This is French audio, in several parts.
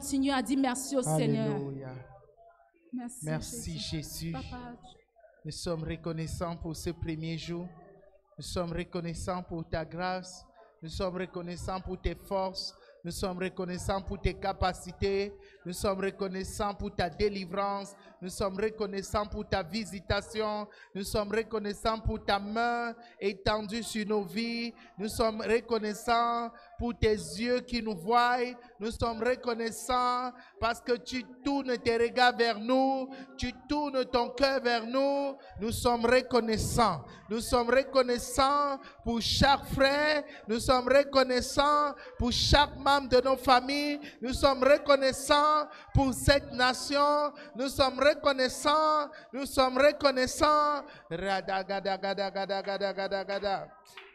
continuer à dire merci au Seigneur. Alléluia. Merci Jésus. Papa, Nous sommes reconnaissants pour ce premier jour. Nous sommes reconnaissants pour ta grâce. Nous sommes reconnaissants pour tes forces. Nous sommes reconnaissants pour tes capacités. Nous sommes reconnaissants pour ta délivrance. Nous sommes reconnaissants pour ta visitation. Nous sommes reconnaissants pour ta main étendue sur nos vies. Nous sommes reconnaissants pour tes yeux qui nous voient. Nous sommes reconnaissants parce que tu tournes tes regards vers nous. Tu tournes ton cœur vers nous. Nous sommes reconnaissants. Nous sommes reconnaissants pour chaque frère. Nous sommes reconnaissants pour chaque membre de nos familles. Nous sommes reconnaissants pour cette nation. Nous sommes reconnaissants. Nous sommes reconnaissants. Radagadagadagadagadagada.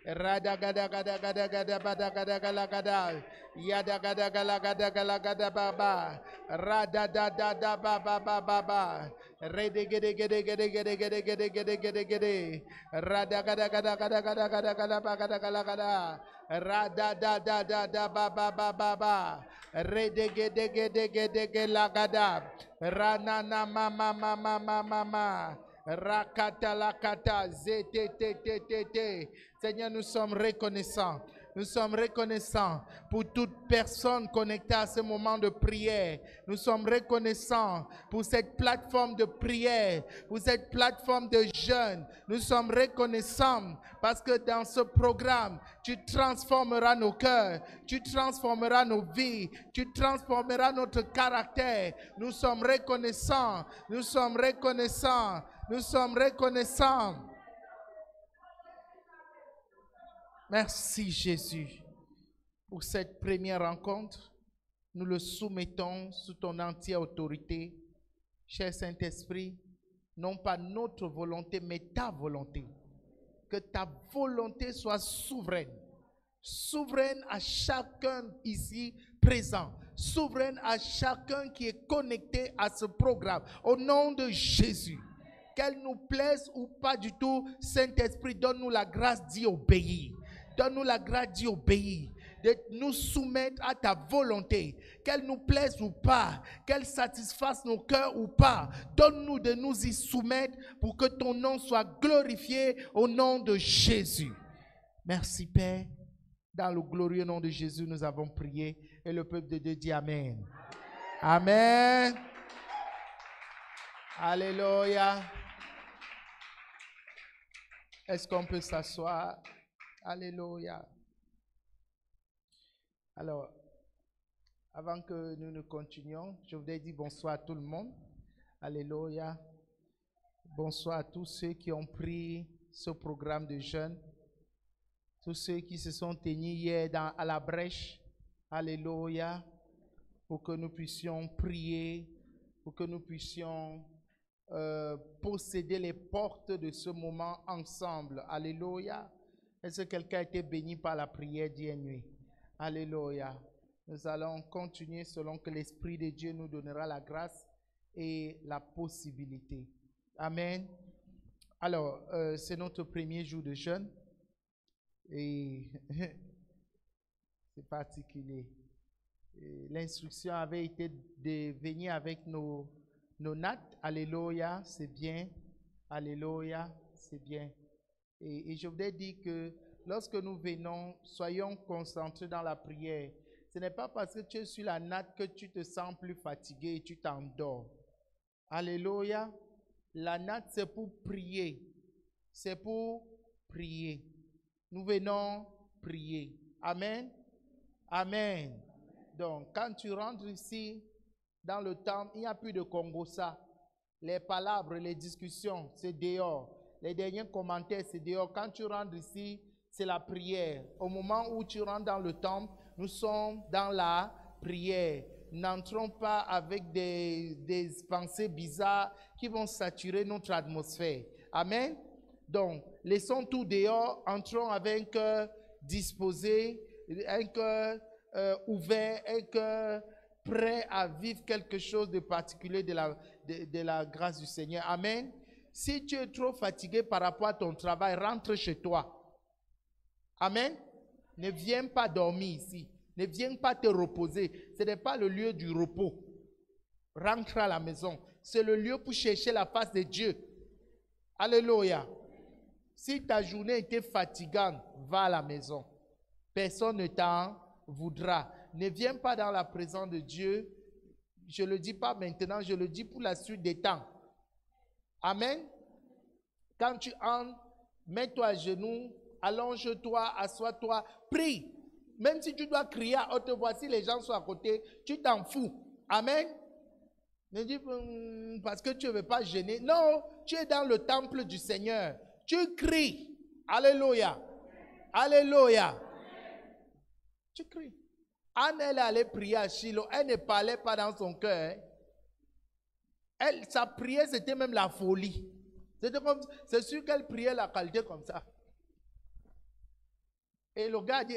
Radagadagadagadagadagadagadagada. Yadagadagalagadagalagadababa. Radadadadababababa. Redegedegedegedegedegedegedegede. Radagadagadagadagadagadagadagada. Radadadadababababa. Redegedegedegedegedegada. Ranana mama mama mama mama. Rakata lakata ztt. Seigneur, nous sommes reconnaissants. Nous sommes reconnaissants pour toute personne connectée à ce moment de prière. Nous sommes reconnaissants pour cette plateforme de prière, pour cette plateforme de jeûne. Nous sommes reconnaissants parce que dans ce programme, tu transformeras nos cœurs, tu transformeras nos vies, tu transformeras notre caractère. Nous sommes reconnaissants, nous sommes reconnaissants, nous sommes reconnaissants. Merci Jésus pour cette première rencontre. Nous le soumettons sous ton entière autorité. Cher Saint-Esprit, non pas notre volonté, mais ta volonté. Que ta volonté soit souveraine. Souveraine à chacun ici présent. Souveraine à chacun qui est connecté à ce programme. Au nom de Jésus. Qu'elle nous plaise ou pas du tout, Saint-Esprit, donne-nous la grâce d'y obéir. Donne-nous la grâce d'y obéir, de nous soumettre à ta volonté, qu'elle nous plaise ou pas, qu'elle satisfasse nos cœurs ou pas. Donne-nous de nous y soumettre pour que ton nom soit glorifié au nom de Jésus. Merci Père. Dans le glorieux nom de Jésus, nous avons prié et le peuple de Dieu dit Amen. Amen. Alléluia. Est-ce qu'on peut s'asseoir? Alléluia. Alors, avant que nous ne continuions, je voudrais dire bonsoir à tout le monde. Alléluia. Bonsoir à tous ceux qui ont pris ce programme de jeûne. Tous ceux qui se sont tenus hier à la brèche. Alléluia. Pour que nous puissions prier, pour que nous puissions posséder les portes de ce moment ensemble. Alléluia. Est-ce que quelqu'un a été béni par la prière d'hier nuit? Alléluia. Nous allons continuer selon que l'Esprit de Dieu nous donnera la grâce et la possibilité. Amen. Alors, c'est notre premier jour de jeûne et c'est particulier. L'instruction avait été de venir avec nos nattes. Alléluia, c'est bien. Alléluia, c'est bien. Et je voudrais dire que lorsque nous venons, soyons concentrés dans la prière. Ce n'est pas parce que tu es sur la natte que tu te sens plus fatigué et tu t'endors. Alléluia. La natte, c'est pour prier. C'est pour prier. Nous venons prier. Amen. Amen. Donc, quand tu rentres ici, dans le temple, il n'y a plus de Congossa. Les palabres, les discussions, c'est dehors. Les derniers commentaires, c'est dehors. Quand tu rentres ici, c'est la prière. Au moment où tu rentres dans le temple, nous sommes dans la prière. N'entrons pas avec des pensées bizarres qui vont saturer notre atmosphère. Amen. Donc, laissons tout dehors, entrons avec un cœur disposé, un cœur ouvert, un cœur prêt à vivre quelque chose de particulier de la grâce du Seigneur. Amen. Si tu es trop fatigué par rapport à ton travail, rentre chez toi. Amen. Ne viens pas dormir ici. Ne viens pas te reposer. Ce n'est pas le lieu du repos. Rentre à la maison. C'est le lieu pour chercher la face de Dieu. Alléluia. Si ta journée était fatigante, va à la maison. Personne ne t'en voudra. Ne viens pas dans la présence de Dieu. Je ne le dis pas maintenant, je le dis pour la suite des temps. Amen. Quand tu entres, mets-toi à genoux, allonge-toi, assois-toi, prie. Même si tu dois crier à haute voix, si les gens sont à côté, tu t'en fous. Amen. Ne dis pas parce que tu ne veux pas gêner. Non, tu es dans le temple du Seigneur. Tu cries. Alléluia. Alléluia. Tu cries. Anne, elle allait prier à Shiloh. Elle ne parlait pas dans son cœur. Sa prière, c'était même la folie. C'est sûr qu'elle priait la qualité comme ça. Et le gars dit,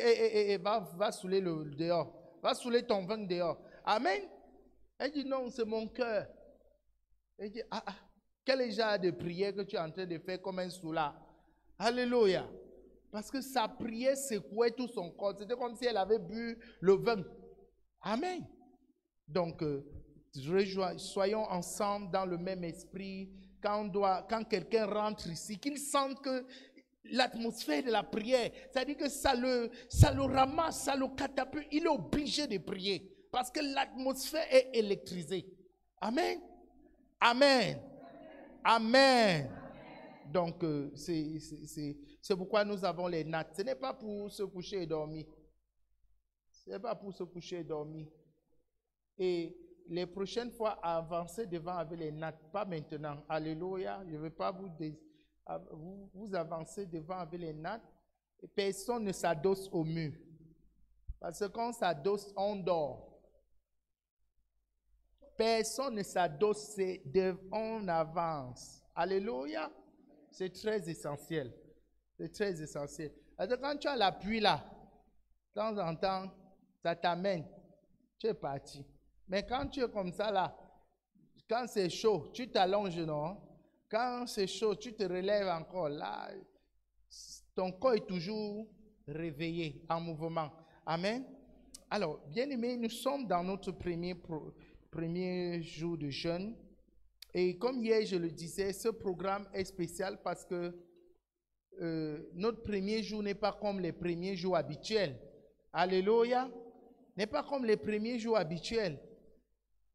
va saouler le dehors. Va saouler ton vin dehors. Amen. Elle dit, non, c'est mon cœur. Elle dit, quel est le genre de prière que tu es en train de faire comme un soulard? Alléluia. Parce que sa prière secouait tout son corps. C'était comme si elle avait bu le vin. Amen. Donc, soyons ensemble dans le même esprit. Quand quelqu'un rentre ici, qu'il sente que l'atmosphère de la prière, c'est-à-dire que ça le ramasse, ça le catapulte. Il est obligé de prier parce que l'atmosphère est électrisée. Amen. Amen. Amen. Donc, c'est pourquoi nous avons les nattes. Ce n'est pas pour se coucher et dormir. Ce n'est pas pour se coucher et dormir. Et les prochaines fois, avancez devant avec les nattes, pas maintenant. Alléluia. Je ne veux pas vous avancer devant avec les nattes. Personne ne s'adosse au mur. Parce que quand on s'adosse, on dort. Personne ne s'adosse, on avance. Alléluia. C'est très essentiel. C'est très essentiel. Parce que quand tu as l'appui là, de temps en temps, ça t'amène. Tu es parti. Mais quand tu es comme ça là, quand c'est chaud, tu t'allonges, non? Quand c'est chaud, tu te relèves encore. Là, ton corps est toujours réveillé, en mouvement. Amen. Alors, bien aimés, nous sommes dans notre premier jour de jeûne. Et comme hier, je le disais, ce programme est spécial parce que notre premier jour n'est pas comme les premiers jours habituels. Alléluia. N'est pas comme les premiers jours habituels.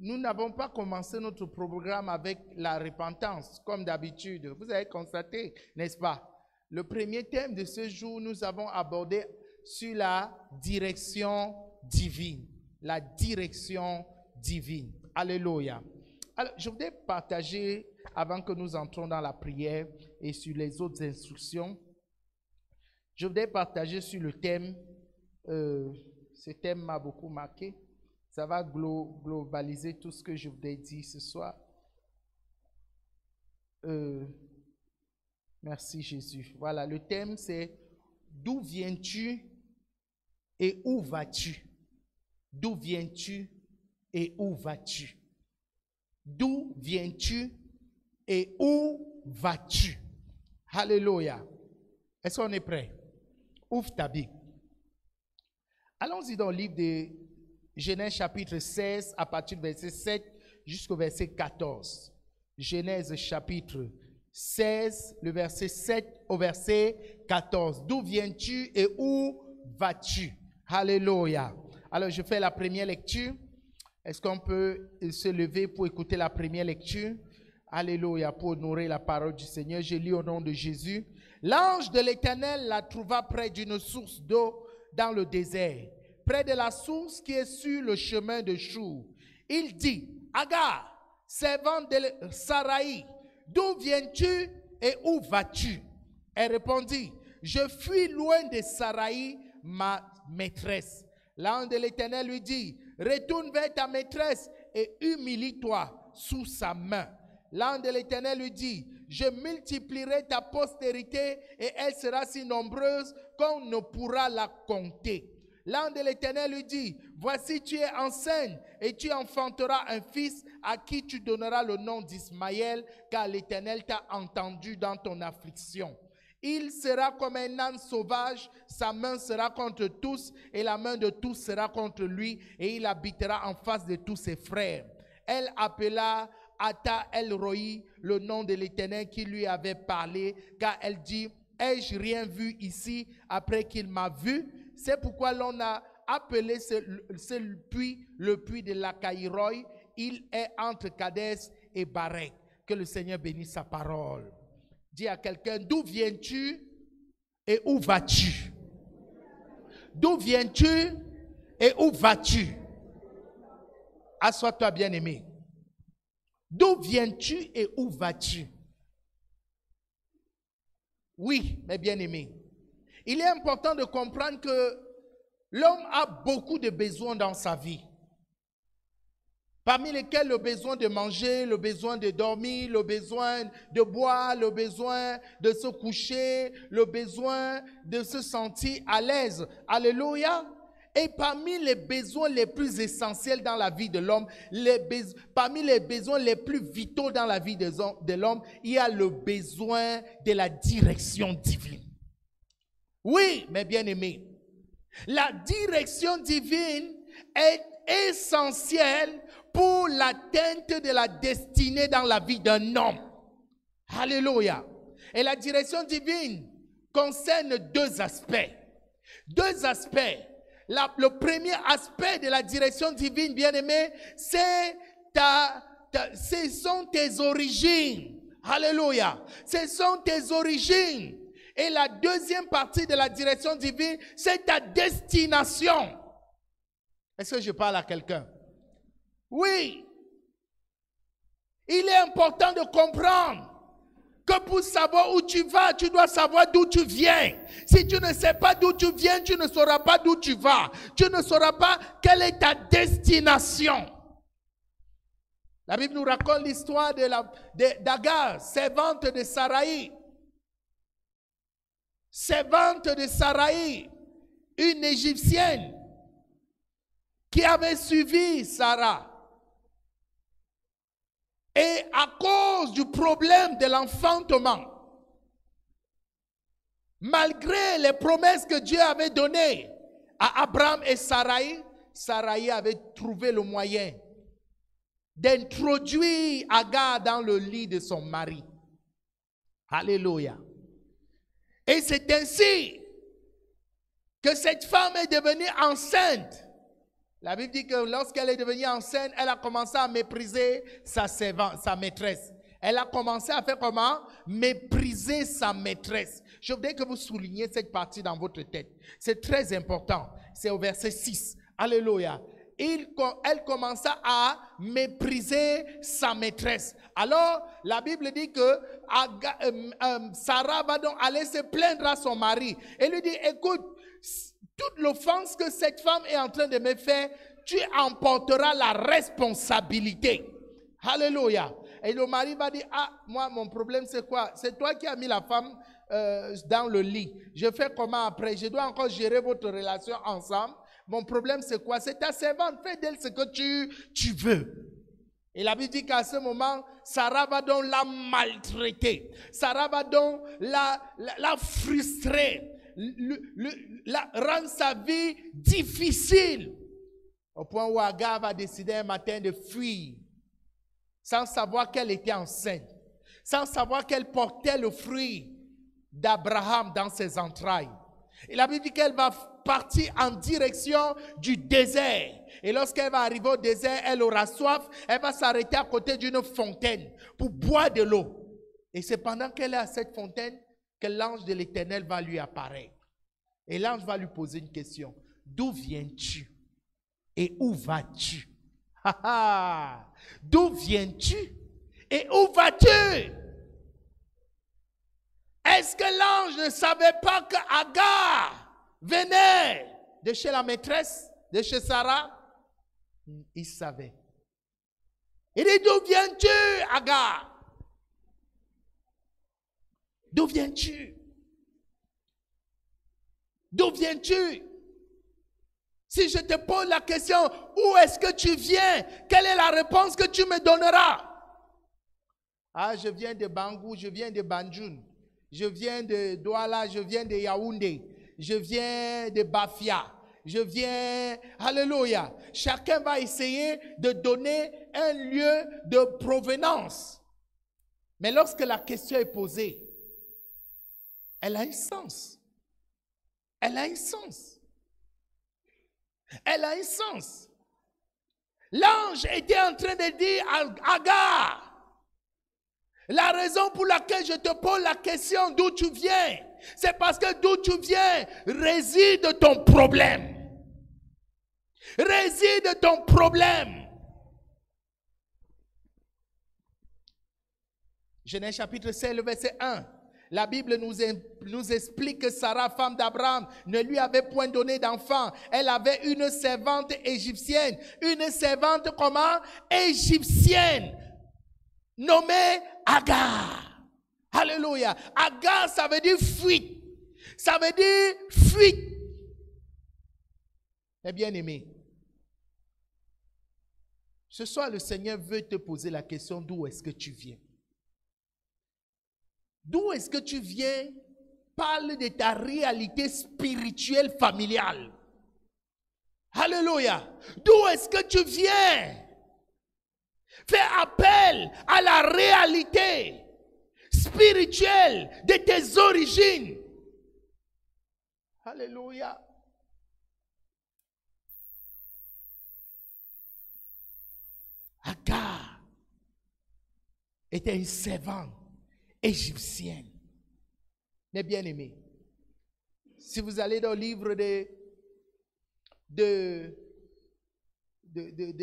Nous n'avons pas commencé notre programme avec la repentance, comme d'habitude. Vous avez constaté, n'est-ce pas? Le premier thème de ce jour, nous avons abordé sur la direction divine. La direction divine. Alléluia. Alors, je voudrais partager, avant que nous entrons dans la prière et sur les autres instructions, je voudrais partager sur le thème, ce thème m'a beaucoup marqué. Ça va globaliser tout ce que je voudrais dire ce soir. Merci Jésus. Voilà, le thème c'est « D'où viens-tu et où vas-tu » D'où viens-tu et où vas-tu? D'où viens-tu et où vas-tu? Alléluia. Est-ce qu'on est prêt? Ouvre ta Bible. Allons-y dans le livre de Genèse chapitre 16 à partir du verset 7 jusqu'au verset 14. Genèse chapitre 16, le verset 7 au verset 14. D'où viens-tu et où vas-tu? Alléluia. Alors je fais la première lecture. Est-ce qu'on peut se lever pour écouter la première lecture? Alléluia, pour honorer la parole du Seigneur. Je lis au nom de Jésus. L'ange de l'Éternel la trouva près d'une source d'eau dans le désert, près de la source qui est sur le chemin de Chour. Il dit, Agar, servante de Saraï, d'où viens-tu et où vas-tu? Elle répondit, je fuis loin de Saraï, ma maîtresse. L'ange de l'Éternel lui dit, retourne vers ta maîtresse et humilie-toi sous sa main. L'ange de l'Éternel lui dit, je multiplierai ta postérité et elle sera si nombreuse qu'on ne pourra la compter. L'ange de l'Éternel lui dit, voici tu es enceinte et tu enfanteras un fils à qui tu donneras le nom d'Ismaël, car l'Éternel t'a entendu dans ton affliction. Il sera comme un âne sauvage, sa main sera contre tous et la main de tous sera contre lui et il habitera en face de tous ses frères. Elle appela Ata El-Roi, le nom de l'Éternel qui lui avait parlé, car elle dit, ai-je rien vu ici après qu'il m'a vu? C'est pourquoi l'on a appelé ce puits le puits de Lacaïroï. Il est entre Kadès et Barek. Que le Seigneur bénisse sa parole. Dis à quelqu'un, d'où viens-tu et où vas-tu? D'où viens-tu et où vas-tu? Assois-toi, bien-aimé. D'où viens-tu et où vas-tu? Oui, mes bien-aimés. Il est important de comprendre que l'homme a beaucoup de besoins dans sa vie. Parmi lesquels le besoin de manger, le besoin de dormir, le besoin de boire, le besoin de se coucher, le besoin de se sentir à l'aise. Alléluia. Et parmi les besoins les plus essentiels dans la vie de l'homme, parmi les besoins les plus vitaux dans la vie de l'homme, il y a le besoin de la direction divine. Oui, mes bien-aimés, la direction divine est essentielle pour l'atteinte de la destinée dans la vie d'un homme. Alléluia. Et la direction divine concerne deux aspects. Deux aspects. Le premier aspect de la direction divine, bien-aimé, ce sont tes origines. Alléluia. Ce sont tes origines. Et la deuxième partie de la direction divine, c'est ta destination. Est-ce que je parle à quelqu'un? Oui. Il est important de comprendre que pour savoir où tu vas, tu dois savoir d'où tu viens. Si tu ne sais pas d'où tu viens, tu ne sauras pas d'où tu vas. Tu ne sauras pas quelle est ta destination. La Bible nous raconte l'histoire d'Agar, servante de Saraï. Servante de Saraï, une Égyptienne qui avait suivi Sarah. Et à cause du problème de l'enfantement, malgré les promesses que Dieu avait données à Abraham et Saraï, Saraï avait trouvé le moyen d'introduire Agar dans le lit de son mari. Alléluia. Et c'est ainsi que cette femme est devenue enceinte. La Bible dit que lorsqu'elle est devenue enceinte, elle a commencé à mépriser sa servante, sa maîtresse. Elle a commencé à faire comment? Mépriser sa maîtresse. Je voudrais que vous souligniez cette partie dans votre tête. C'est très important. C'est au verset 6. Alléluia. Elle commença à mépriser sa maîtresse. Alors, la Bible dit que Sarah va donc aller se plaindre à son mari. Et lui dit, écoute, toute l'offense que cette femme est en train de me faire, tu en porteras la responsabilité. Alléluia. Et le mari va dire, ah, moi, mon problème c'est quoi? C'est toi qui as mis la femme dans le lit. Je fais comment après? Je dois encore gérer votre relation ensemble. Mon problème c'est quoi? C'est ta servante. Fais d'elle ce que tu veux. Et la Bible dit qu'à ce moment, Sarah va donc la maltraiter. Sarah va donc la frustrer. Rendre sa vie difficile. Au point où Agar va décider un matin de fuir. Sans savoir qu'elle était enceinte. Sans savoir qu'elle portait le fruit d'Abraham dans ses entrailles. Et la Bible dit qu'elle va partir en direction du désert. Et lorsqu'elle va arriver au désert, elle aura soif. Elle va s'arrêter à côté d'une fontaine pour boire de l'eau. Et c'est pendant qu'elle est à cette fontaine que l'ange de l'Éternel va lui apparaître. Et l'ange va lui poser une question. D'où viens-tu? Et où vas-tu? D'où viens-tu? Et où vas-tu? Est-ce que l'ange ne savait pas que Agar venait de chez la maîtresse, de chez Sarah? Il savait. Il dit, d'où viens-tu, Agar? D'où viens-tu? D'où viens-tu? Si je te pose la question, où est-ce que tu viens? Quelle est la réponse que tu me donneras? Ah, je viens de Bangou, je viens de Banjul. Je viens de Douala, je viens de Yaoundé, je viens de Bafia, je viens... Alléluia. Chacun va essayer de donner un lieu de provenance. Mais lorsque la question est posée, elle a un sens. Elle a un sens. Elle a un sens. L'ange était en train de dire à Agar, la raison pour laquelle je te pose la question d'où tu viens, c'est parce que d'où tu viens réside ton problème. Réside ton problème. Genèse chapitre 16, le verset 1. La Bible nous explique que Sarah, femme d'Abraham, ne lui avait point donné d'enfant. Elle avait une servante égyptienne. Une servante comment? Égyptienne. Nommée Agar. Alléluia. Agar, ça veut dire fuite. Ça veut dire fuite. Mes bien-aimés, ce soir, le Seigneur veut te poser la question d'où est-ce que tu viens. D'où est-ce que tu viens? Parle de ta réalité spirituelle familiale. Alléluia. D'où est-ce que tu viens? Fais appel à la réalité spirituelle de tes origines. Alléluia. Agar était une servante égyptienne. Mes bien-aimés, si vous allez dans le livre de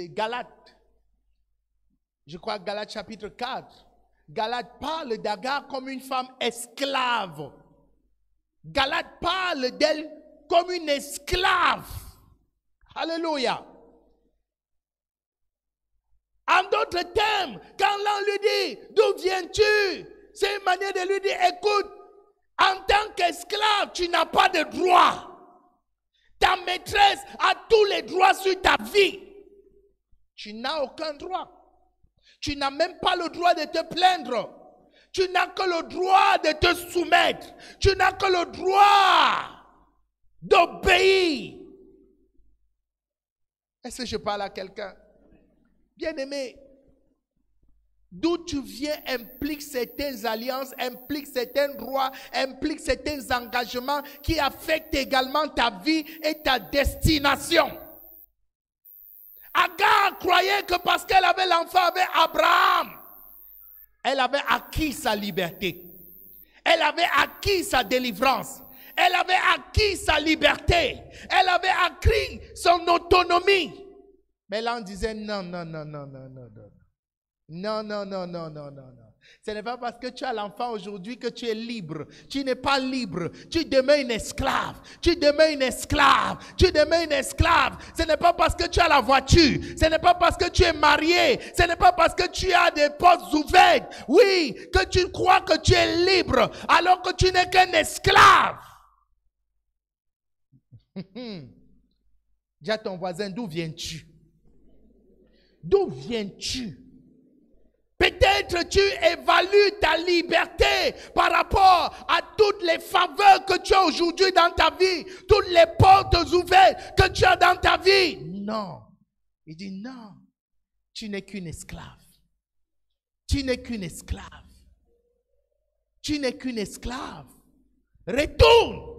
Galates, je crois Galates chapitre 4, Galates parle d'Agar comme une femme esclave. Galates parle d'elle comme une esclave. Alléluia. En d'autres termes, quand l'on lui dit, d'où viens-tu? C'est une manière de lui dire, écoute, en tant qu'esclave, tu n'as pas de droit. Ta maîtresse a tous les droits sur ta vie. Tu n'as aucun droit. Tu n'as même pas le droit de te plaindre. Tu n'as que le droit de te soumettre. Tu n'as que le droit d'obéir. Est-ce que je parle à quelqu'un? Bien-aimé, d'où tu viens implique certaines alliances, implique certains droits, implique certains engagements qui affectent également ta vie et ta destination. Agar croyait que parce qu'elle avait l'enfant avec Abraham, elle avait acquis sa liberté. Elle avait acquis sa délivrance. Elle avait acquis sa liberté. Elle avait acquis son autonomie. Mais là, on disait non, non, non, non, non, non, non. Non, non, non, non, non, non, non. Ce n'est pas parce que tu as l'enfant aujourd'hui que tu es libre. Tu n'es pas libre. Tu demeures une esclave. Tu demeures une esclave. Tu demeures une esclave. Ce n'est pas parce que tu as la voiture. Ce n'est pas parce que tu es marié. Ce n'est pas parce que tu as des postes ouverts. Oui, que tu crois que tu es libre alors que tu n'es qu'un esclave. Dis à ton voisin, d'où viens-tu? D'où viens-tu? Peut-être tu évalues ta liberté par rapport à toutes les faveurs que tu as aujourd'hui dans ta vie, toutes les portes ouvertes que tu as dans ta vie. Non. Il dit non. Tu n'es qu'une esclave. Tu n'es qu'une esclave. Tu n'es qu'une esclave. Retourne.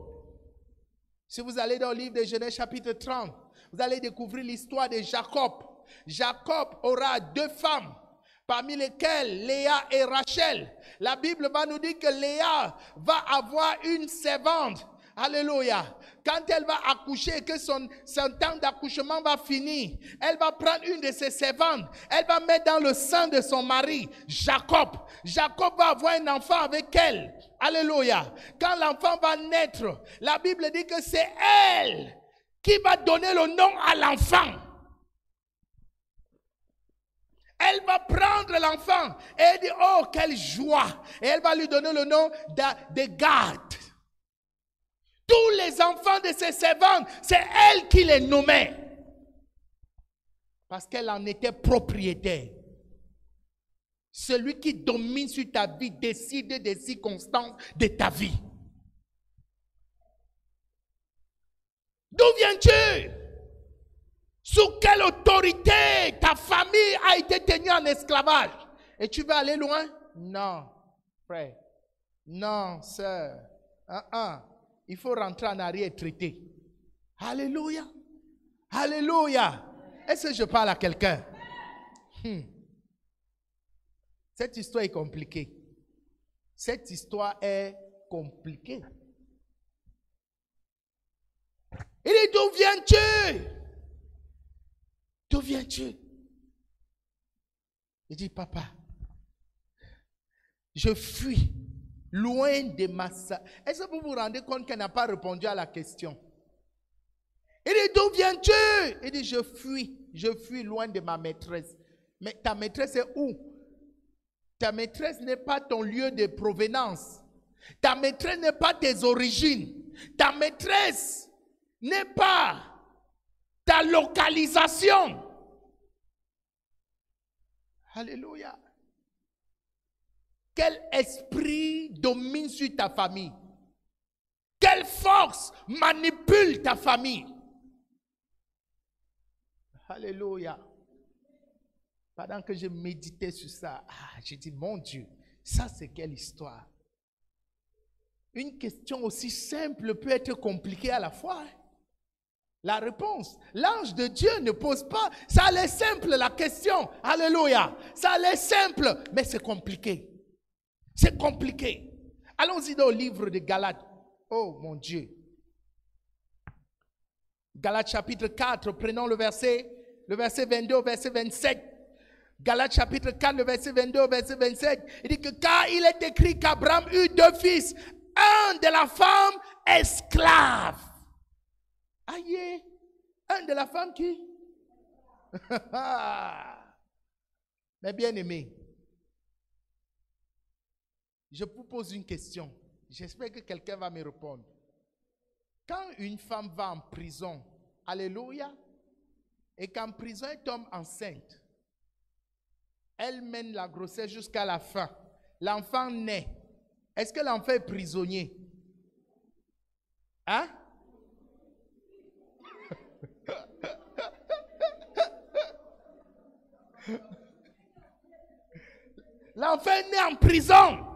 Si vous allez dans le livre de Genèse chapitre 30, vous allez découvrir l'histoire de Jacob. Jacob aura deux femmes, parmi lesquelles Léa et Rachel. La Bible va nous dire que Léa va avoir une servante. Alléluia. Quand elle va accoucher, que son temps d'accouchement va finir, elle va prendre une de ses servantes. Elle va mettre dans le sein de son mari, Jacob. Jacob va avoir un enfant avec elle. Alléluia. Quand l'enfant va naître, la Bible dit que c'est elle qui va donner le nom à l'enfant. Elle va prendre l'enfant et elle dit, oh, quelle joie. Et elle va lui donner le nom de Gad. Tous les enfants de ses servantes, c'est elle qui les nommait. Parce qu'elle en était propriétaire. Celui qui domine sur ta vie décide des circonstances de ta vie. D'où viens-tu? Sous quelle autorité ta famille a été tenue en esclavage? Et tu veux aller loin? Non, frère. Non, sœur. Il faut rentrer en arrière et traiter. Alléluia. Alléluia. Est-ce que je parle à quelqu'un? Cette histoire est compliquée. Cette histoire est compliquée. Il dit, d'où viens-tu? D'où viens-tu? Il dit, papa, je fuis loin de ma... Est-ce que vous vous rendez compte qu'elle n'a pas répondu à la question? Il dit, d'où viens-tu? Il dit, je fuis loin de ma maîtresse. Mais ta maîtresse est où? Ta maîtresse n'est pas ton lieu de provenance. Ta maîtresse n'est pas tes origines. Ta maîtresse n'est pas ta localisation. Alléluia. Quel esprit domine sur ta famille? Quelle force manipule ta famille? Alléluia. Pendant que je méditais sur ça, j'ai dit, mon Dieu, ça c'est quelle histoire? Une question aussi simple peut être compliquée à la fois. La réponse, l'ange de Dieu ne pose pas, ça a l'air simple la question. Alléluia. Ça a l'air simple, mais c'est compliqué. C'est compliqué. Allons-y dans le livre de Galates. Oh mon Dieu. Galates chapitre 4, prenons le verset 22 au verset 27. Galates chapitre 4, le verset 22 au verset 27. Il dit que car il est écrit qu'Abraham eut 2 fils, un de la femme esclave. Aïe, un de la femme qui? Mais bien aimé, je vous pose une question. J'espère que quelqu'un va me répondre. Quand une femme va en prison, alléluia, et qu'en prison elle tombe enceinte, elle mène la grossesse jusqu'à la fin. L'enfant naît. Est-ce que l'enfant est prisonnier? Hein? L'enfant est né en prison.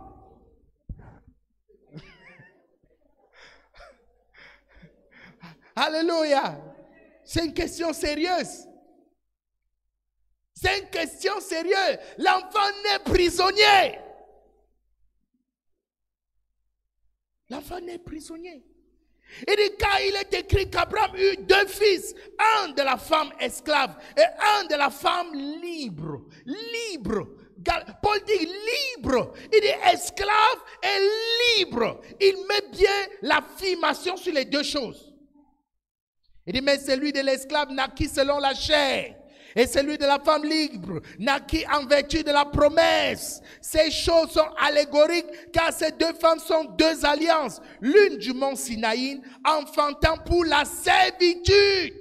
Alléluia. C'est une question sérieuse. C'est une question sérieuse. L'enfant naît prisonnier. L'enfant naît prisonnier. Il dit car il est écrit qu'Abraham eut 2 fils, un de la femme esclave et un de la femme libre. Libre. Paul dit libre. Il dit esclave et libre. Il met bien l'affirmation sur les 2 choses. Il dit mais celui de l'esclave naquit selon la chair. Et celui de la femme libre naquit en vertu de la promesse. Ces choses sont allégoriques car ces 2 femmes sont 2 alliances. L'une du mont Sinaï enfantant pour la servitude.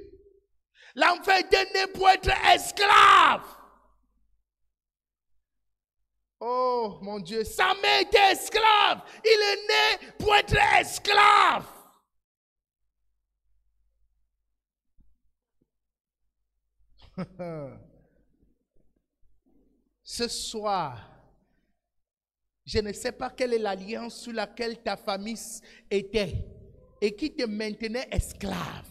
L'enfant était né pour être esclave. Oh mon Dieu, sa mère était esclave. Il est né pour être esclave. Ce soir, je ne sais pas quelle est l'alliance sur laquelle ta famille était et qui te maintenait esclave.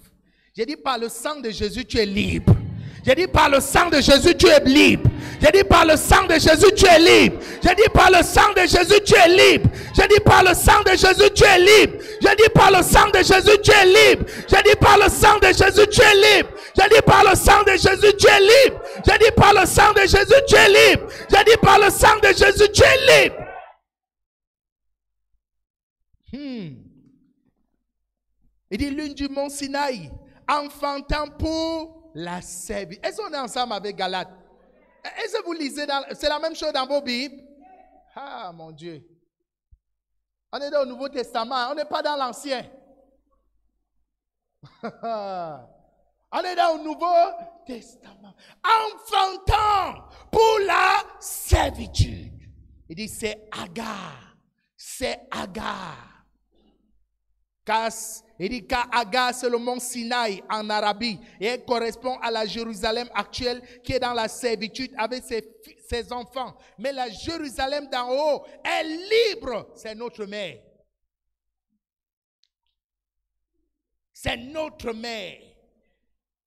J'ai dit par le sang de Jésus, tu es libre. J'ai dit par le sang de Jésus, tu es libre. J'ai dit par le sang de Jésus, tu es libre. J'ai dit par le sang de Jésus, tu es libre. J'ai dit par le sang de Jésus, tu es libre. J'ai dit par le sang de Jésus, tu es libre. J'ai dit par le sang de Jésus, tu es libre. J'ai dit par le sang de Jésus, tu es libre. J'ai dit par le sang de Jésus, tu es libre. J'ai dit par le sang de Jésus, tu es libre. Il dit l'une du mont Sinaï, enfantant pour la servitude. Est-ce qu'on est ensemble avec Galates? Est-ce que vous lisez c'est la même chose dans vos Bibles? Ah mon Dieu. On est dans le Nouveau Testament, on n'est pas dans l'Ancien. On est dans le Nouveau Testament. Enfantant pour la servitude. servitude. Il dit c'est Agar. C'est Agar. Il dit qu'Agar, c'est le mont Sinaï en Arabie. Et elle correspond à la Jérusalem actuelle qui est dans la servitude avec ses enfants. Mais la Jérusalem d'en haut est libre. C'est notre mère. C'est notre mère.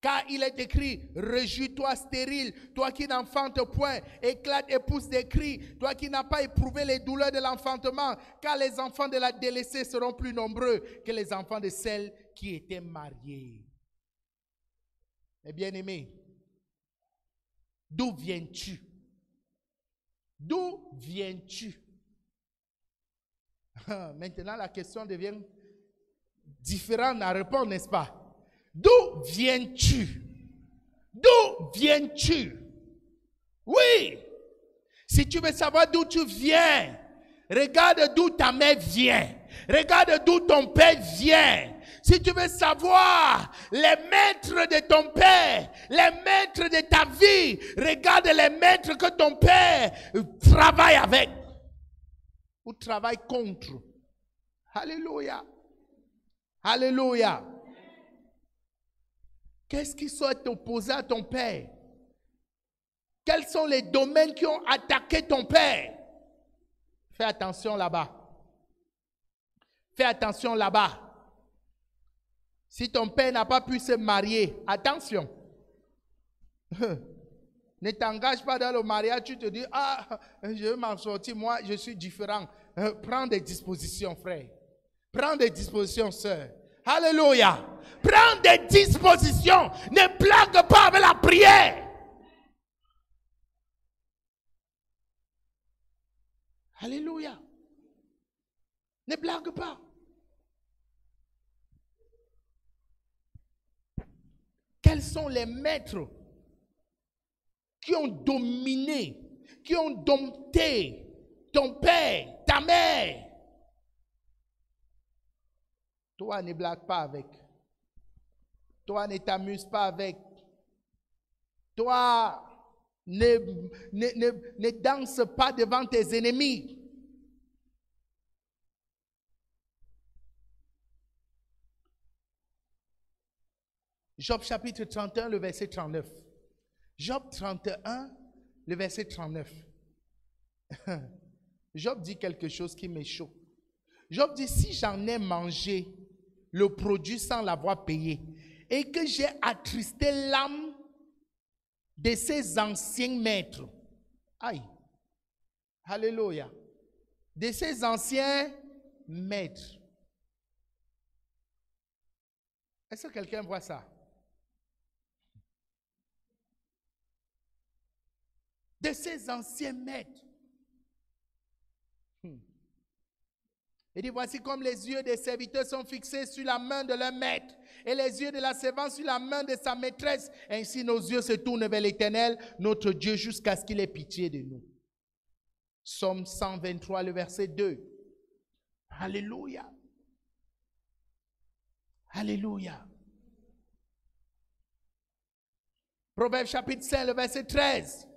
Car il est écrit, réjouis-toi stérile, toi qui n'enfantes point, éclate et pousse des cris, toi qui n'as pas éprouvé les douleurs de l'enfantement, car les enfants de la délaissée seront plus nombreux que les enfants de celles qui étaient mariées. Mes bien-aimés, d'où viens-tu? D'où viens-tu? Maintenant, la question devient différente à répondre, n'est-ce pas? D'où viens-tu? D'où viens-tu? Oui. Si tu veux savoir d'où tu viens, regarde d'où ta mère vient. Regarde d'où ton père vient. Si tu veux savoir les maîtres de ton père, les maîtres de ta vie, regarde les maîtres que ton père travaille avec ou travaille contre. Alléluia. Alléluia. Qu'est-ce qui soit opposé à ton père? Quels sont les domaines qui ont attaqué ton père? Fais attention là-bas. Fais attention là-bas. Si ton père n'a pas pu se marier, attention. Ne t'engage pas dans le mariage, tu te dis, ah, je vais m'en sortir, moi je suis différent. Prends des dispositions, frère. Prends des dispositions, sœur. Alléluia. Prends des dispositions. Ne blague pas avec la prière. Alléluia. Ne blague pas. Quels sont les maîtres qui ont dominé, qui ont dompté ton père, ta mère? Toi, ne blague pas avec. Toi, ne t'amuse pas avec. Toi, ne danse pas devant tes ennemis. Job chapitre 31, le verset 39. Job 31, le verset 39. Job dit quelque chose qui me choque. Job dit, si j'en ai mangé le produit sans l'avoir payé et que j'ai attristé l'âme de ses anciens maîtres. Aïe. Alléluia. De ses anciens maîtres. Est-ce que quelqu'un voit ça? De ses anciens maîtres. Il dit, voici comme les yeux des serviteurs sont fixés sur la main de leur maître et les yeux de la servante sur la main de sa maîtresse. Ainsi nos yeux se tournent vers l'Éternel, notre Dieu, jusqu'à ce qu'il ait pitié de nous. Psaume 123, le verset 2. Alléluia. Alléluia. Proverbe chapitre 5, le verset 13.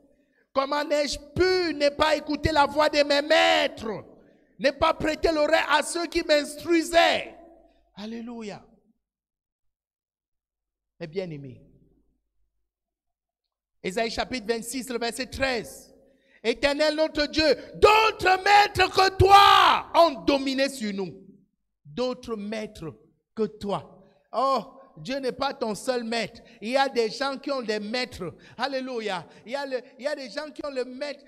Comment n'ai-je pu ne pas écouter la voix de mes maîtres? Ne pas prêter l'oreille à ceux qui m'instruisaient. Alléluia. Mes bien-aimés. Ésaïe chapitre 26, le verset 13. Éternel notre Dieu, d'autres maîtres que toi ont dominé sur nous. D'autres maîtres que toi. Oh, Dieu n'est pas ton seul maître. Il y a des gens qui ont des maîtres. Alléluia. Il y a des gens qui ont le maître.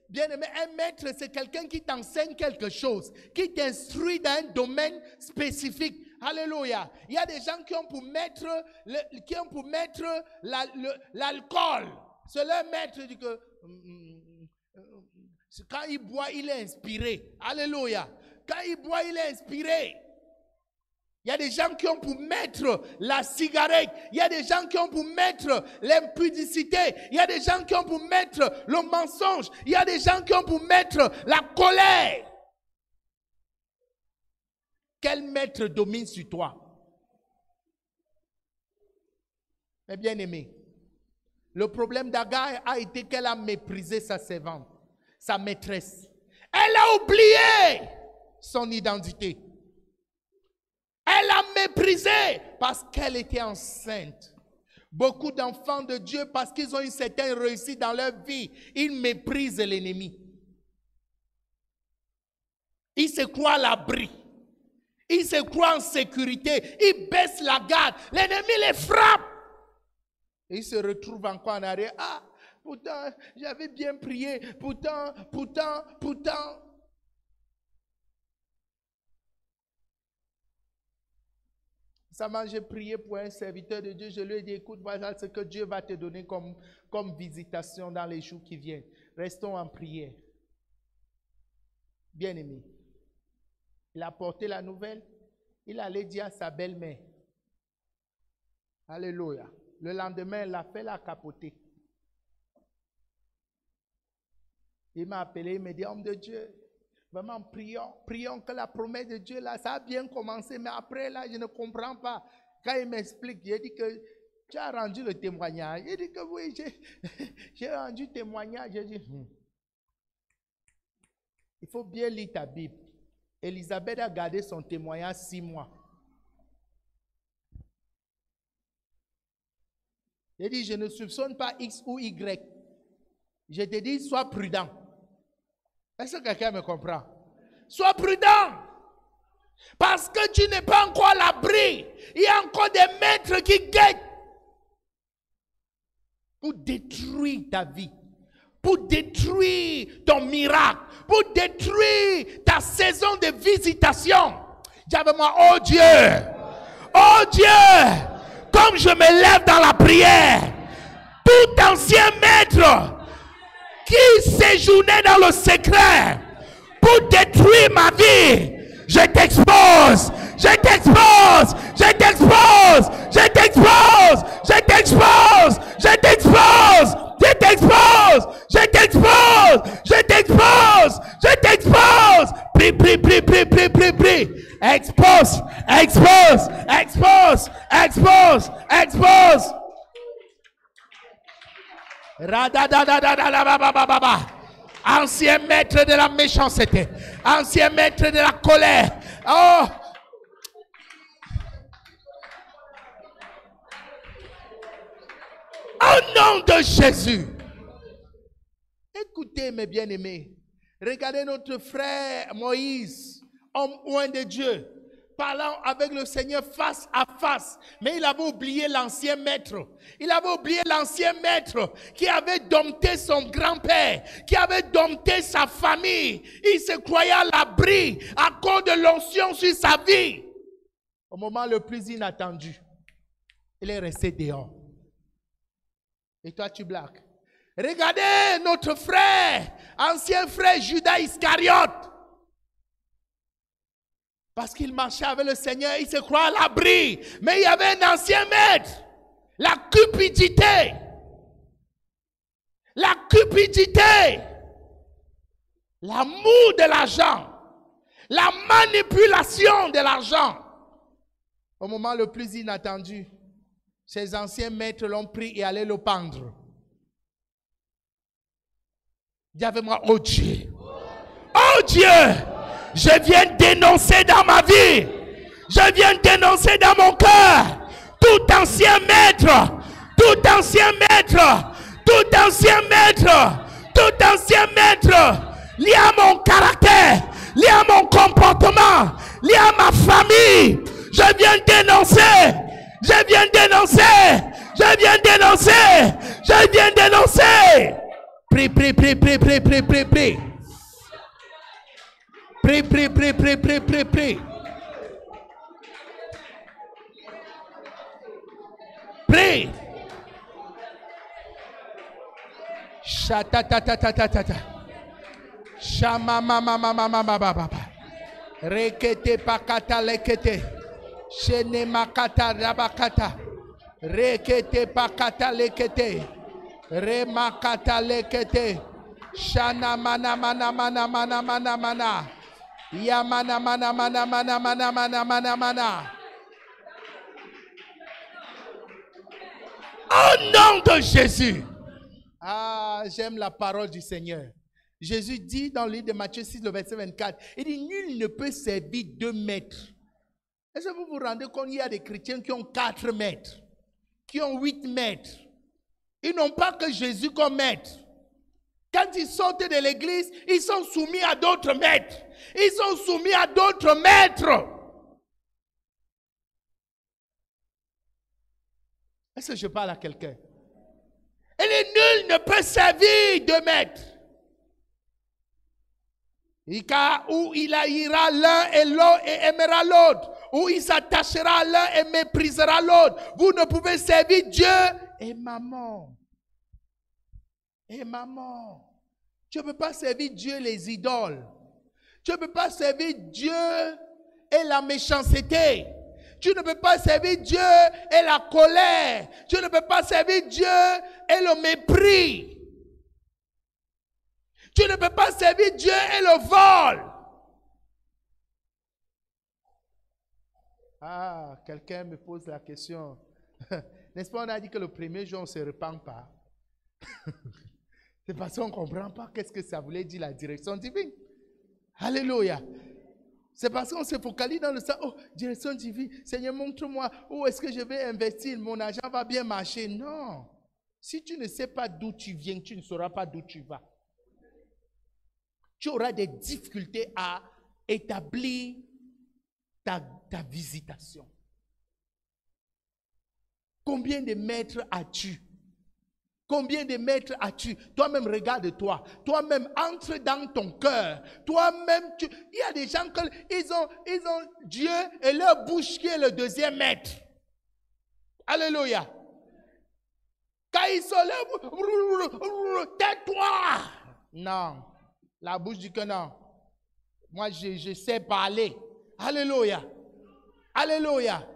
Bien aimé, un maître, c'est quelqu'un qui t'enseigne quelque chose, qui t'instruit dans un domaine spécifique. Alléluia. Il y a des gens qui ont pour maître, l'alcool. C'est leur maître dit que quand il boit, il est inspiré. Alléluia. Quand il boit, il est inspiré. Il y a des gens qui ont pour maître la cigarette. Il y a des gens qui ont pour maître l'impudicité. Il y a des gens qui ont pour maître le mensonge. Il y a des gens qui ont pour maître la colère. Quel maître domine sur toi? Mes bien-aimés, Le problème d'Agar a été qu'elle a méprisé sa servante, sa maîtresse. Elle a oublié son identité. Elle a méprisé parce qu'elle était enceinte. Beaucoup d'enfants de Dieu, parce qu'ils ont une certaine réussite dans leur vie, ils méprisent l'ennemi. Ils se croient à l'abri. Ils se croient en sécurité. Ils baissent la garde. L'ennemi les frappe. Et ils se retrouvent encore en arrière. Ah, pourtant, j'avais bien prié. Pourtant. Récemment, j'ai prié pour un serviteur de Dieu. Je lui ai dit, écoute, voilà ce que Dieu va te donner comme visitation dans les jours qui viennent. Restons en prière. Bien-aimé. Il a porté la nouvelle. Il allait dire à sa belle-mère. Alléluia. Le lendemain, elle l'a fait la capoter. Il m'a appelé, il m'a dit, homme de Dieu, vraiment prions que la promesse de Dieu, là, ça a bien commencé, mais après, là, je ne comprends pas. Quand il m'explique, j'ai dit que tu as rendu le témoignage. Il dit que oui, j'ai rendu témoignage. J'ai dit, il faut bien lire ta Bible. Élisabeth a gardé son témoignage 6 mois. J'ai dit, je ne soupçonne pas X ou Y. Je te dis, sois prudent. Est-ce que quelqu'un me comprend? Sois prudent. Parce que tu n'es pas encore à l'abri. Il y a encore des maîtres qui guettent pour détruire ta vie, pour détruire ton miracle, pour détruire ta saison de visitation. Dis avec moi, oh Dieu, comme je me lève dans la prière, tout ancien maître qui séjournait dans le secret pour détruire ma vie, je t'expose, je t'expose, je t'expose, je t'expose, je t'expose, je t'expose, je t'expose, je t'expose, je t'expose, je t'expose. Prie, prie, prie, prie, prie, prie, prie. Expose, expose, expose, expose, expose. Radadadadadadabababa. Ancien maître de la méchanceté, ancien maître de la colère. Oh! Au nom de Jésus. Écoutez mes bien-aimés. Regardez notre frère Moïse, homme oint de Dieu, parlant avec le Seigneur face à face. Mais il avait oublié l'ancien maître. Il avait oublié l'ancien maître qui avait dompté son grand-père, qui avait dompté sa famille. Il se croyait à l'abri à cause de l'onction sur sa vie. Au moment le plus inattendu, il est resté dehors. Et toi, tu blagues. Regardez notre frère, ancien frère Judas Iscariote. Parce qu'il marchait avec le Seigneur, il se croit à l'abri. Mais il y avait un ancien maître. La cupidité. La cupidité. L'amour de l'argent. La manipulation de l'argent. Au moment le plus inattendu, ses anciens maîtres l'ont pris et allaient le pendre. Dis avec moi, oh Dieu. Oh Dieu. Je viens dénoncer dans ma vie. Je viens dénoncer dans mon cœur. Tout ancien maître. Tout ancien maître. Tout ancien maître. Tout ancien maître. Lié à mon caractère. Lié à mon comportement. Lié à ma famille. Je viens dénoncer. Je viens dénoncer. Je viens dénoncer. Je viens dénoncer. Prie, prie, prie, prie, prie, prie, prie, prie. Prie, prie, prie, prie, prie, prie, prie. Prie. Chatatatatata. Shamamamamamamamamama. Rekete pakata lekete. Shene makata rabakata. Rekete pakata lekete. Remakata lekete. Shana mana mana mana mana mana mana. Yamana mana mana mana mana mana mana mana. Au nom de Jésus. Ah, j'aime la parole du Seigneur. Jésus dit dans le livre de Matthieu 6, le verset 24, il dit, nul ne peut servir 2 maîtres. Est-ce que vous vous rendez compte qu'il y a des chrétiens qui ont 4 maîtres, qui ont 8 maîtres. Ils n'ont pas que Jésus comme maître. Quand ils sortent de l'église, ils sont soumis à d'autres maîtres. Ils sont soumis à d'autres maîtres. Est-ce que je parle à quelqu'un? Et nul ne peut servir 2 maîtres. Ou il haïra l'un et aimera l'autre. Ou il s'attachera à l'un et méprisera l'autre. Vous ne pouvez servir Dieu et maman. Et maman. Tu ne peux pas servir Dieu et les idoles. Tu ne peux pas servir Dieu et la méchanceté. Tu ne peux pas servir Dieu et la colère. Tu ne peux pas servir Dieu et le mépris. Tu ne peux pas servir Dieu et le vol. Ah, quelqu'un me pose la question. N'est-ce pas, on a dit que le premier jour, on ne se repent pas. C'est parce qu'on ne comprend pas qu'est-ce que ça voulait dire la direction divine. Alléluia. C'est parce qu'on se focalise dans le sens, oh, direction divine, Seigneur, montre-moi où est-ce que je vais investir, mon argent va bien marcher. Non. Si tu ne sais pas d'où tu viens, tu ne sauras pas d'où tu vas. Tu auras des difficultés à établir ta visitation. Combien de maîtres as-tu? Combien de maîtres as-tu? Toi-même, regarde-toi. Toi-même, entre dans ton cœur. Toi-même, il y a des gens qui ont Dieu et leur bouche qui est le 2e maître. Alléluia. Quand ils sont là, tais-toi. Non. La bouche dit que non. Moi, je sais parler. Alléluia. Alléluia.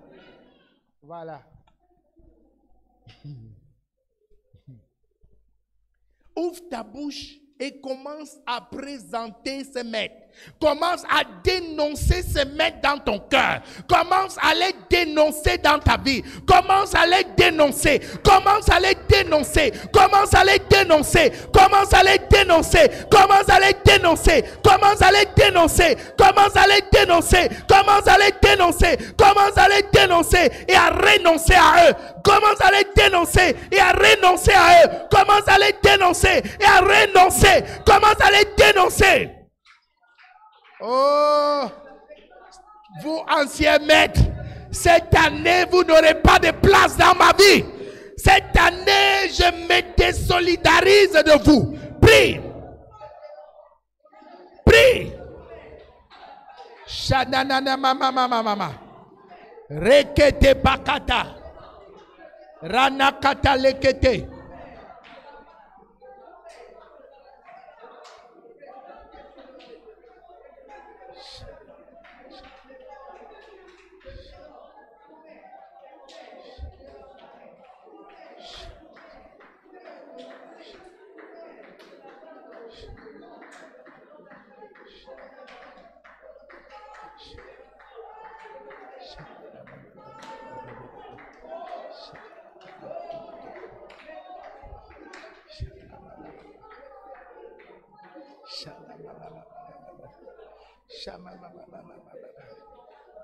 Voilà. Ouvre ta bouche et commence à présenter ces maîtres. Commence à dénoncer ces maîtres dans ton cœur. Commence à les dénoncer dans ta vie. Commence à les dénoncer. Commence à les dénoncer. Commence à les dénoncer. Commence à les dénoncer. Commence à les dénoncer. Commence à les dénoncer. Commence à les dénoncer. Commence à les dénoncer. Commence à les dénoncer et à renoncer à eux. Commence à les dénoncer et à renoncer à eux. Commence à les dénoncer et à renoncer. Commence à les dénoncer. Oh, vous anciens maîtres, cette année, vous n'aurez pas de place dans ma vie. Cette année, je me désolidarise de vous. Prie. Prie. Shananana mama mama mama. Rekete bakata. Ranakata lekete.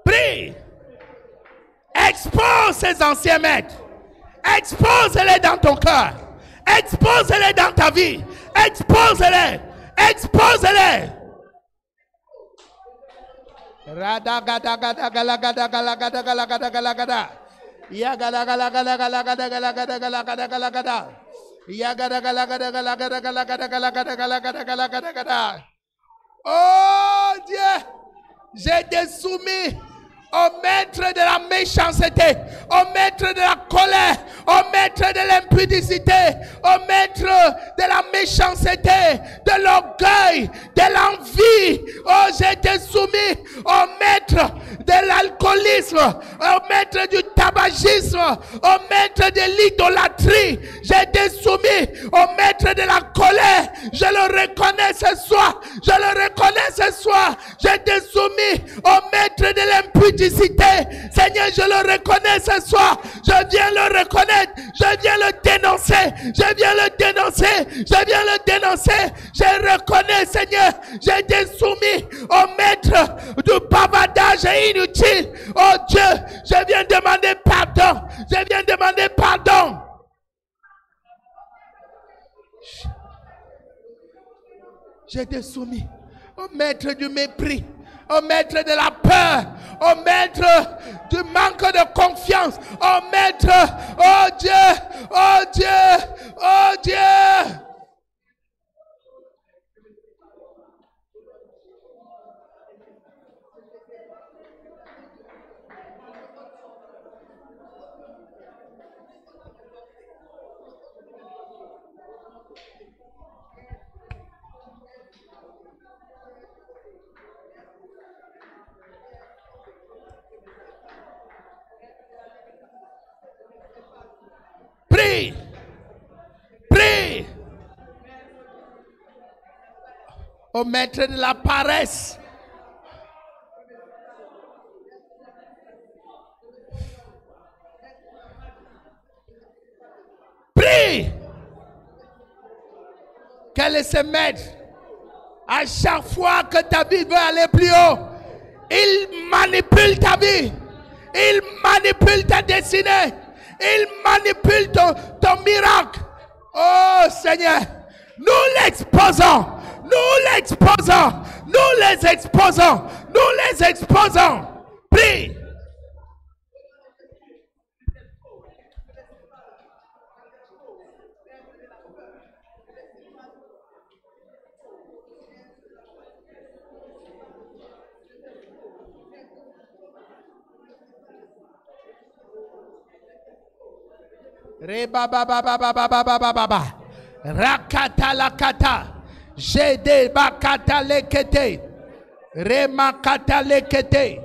Prie. Expose ces anciens maîtres. Expose-les dans ton cœur. Expose-les dans ta vie. Expose-les. Expose-les. Oh Dieu, j'ai été soumis au maître de la méchanceté, au maître de la colère, au maître de l'impudicité, au maître de la méchanceté, de l'orgueil, de l'envie. Oh, j'ai été soumis au maître de l'alcoolisme, au maître du tabagisme, au maître de l'idolâtrie. J'ai été soumis au maître de la colère. Je le reconnais ce soir. Je le reconnais ce soir. J'étais soumis au maître de l'impudicité. Seigneur, je le reconnais ce soir. Je viens le reconnaître. Je viens le dénoncer. Je viens le dénoncer. Je viens le dénoncer. Je reconnais, Seigneur, j'ai été soumis au maître du bavardage inutile. Oh Dieu, je viens demander pardon. Je viens demander pardon. J'ai été soumis au maître du mépris, au maître de la peur, au maître du manque de confiance, au maître, oh Dieu, oh Dieu, oh Dieu. Prie, prie. Au maître de la paresse. Prie. Quel est ce maître? À chaque fois que ta vie veut aller plus haut, il manipule ta vie. Il manipule ta destinée. Il manipule ton miracle. Oh Seigneur, nous l'exposons. Nous l'exposons. Nous les exposons. Nous les exposons. Prie. Reba ba ba ba ba ba ba ba ba ba ba. Rakata la kata. Jede bakata lekete. Remakata lekete.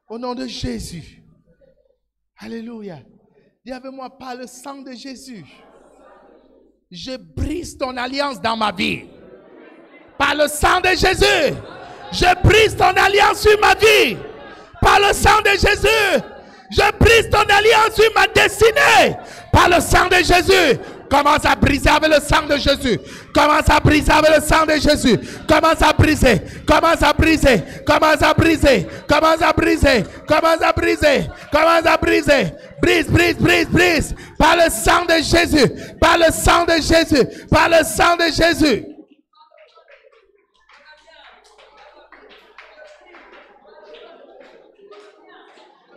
Au nom de Jésus. Alléluia. Dis avec moi, par le sang de Jésus. Je brise ton alliance dans ma vie. Par le sang de Jésus. Je brise ton alliance sur ma vie. Par le sang de Jésus. Je brise ton alliance sur ma destinée. Par le sang de Jésus. Commence à briser avec le sang de Jésus. Commence à briser avec le sang de Jésus. Commence à briser. Commence à briser. Commence à briser. Commence à briser. Commence à briser. Commence à briser. Brise, brise, brise, brise. Par le sang de Jésus. Par le sang de Jésus. Par le sang de Jésus.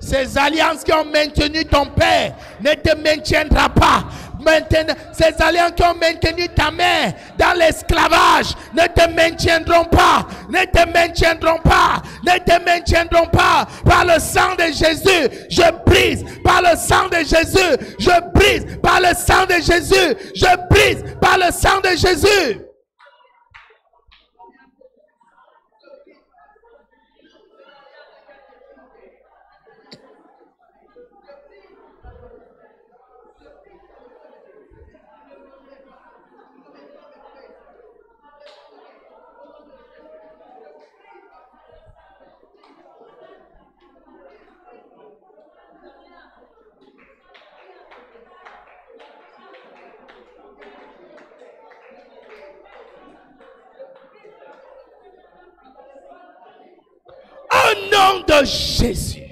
Ces alliances qui ont maintenu ton père ne te maintiendra pas. Maintenant, ces alliances qui ont maintenu ta mère dans l'esclavage ne te maintiendront pas. Ne te maintiendront pas. Ne te maintiendront pas. Par le sang de Jésus, je brise. Par le sang de Jésus, je brise. Par le sang de Jésus, je brise. Par le sang de Jésus. Au nom de Jésus.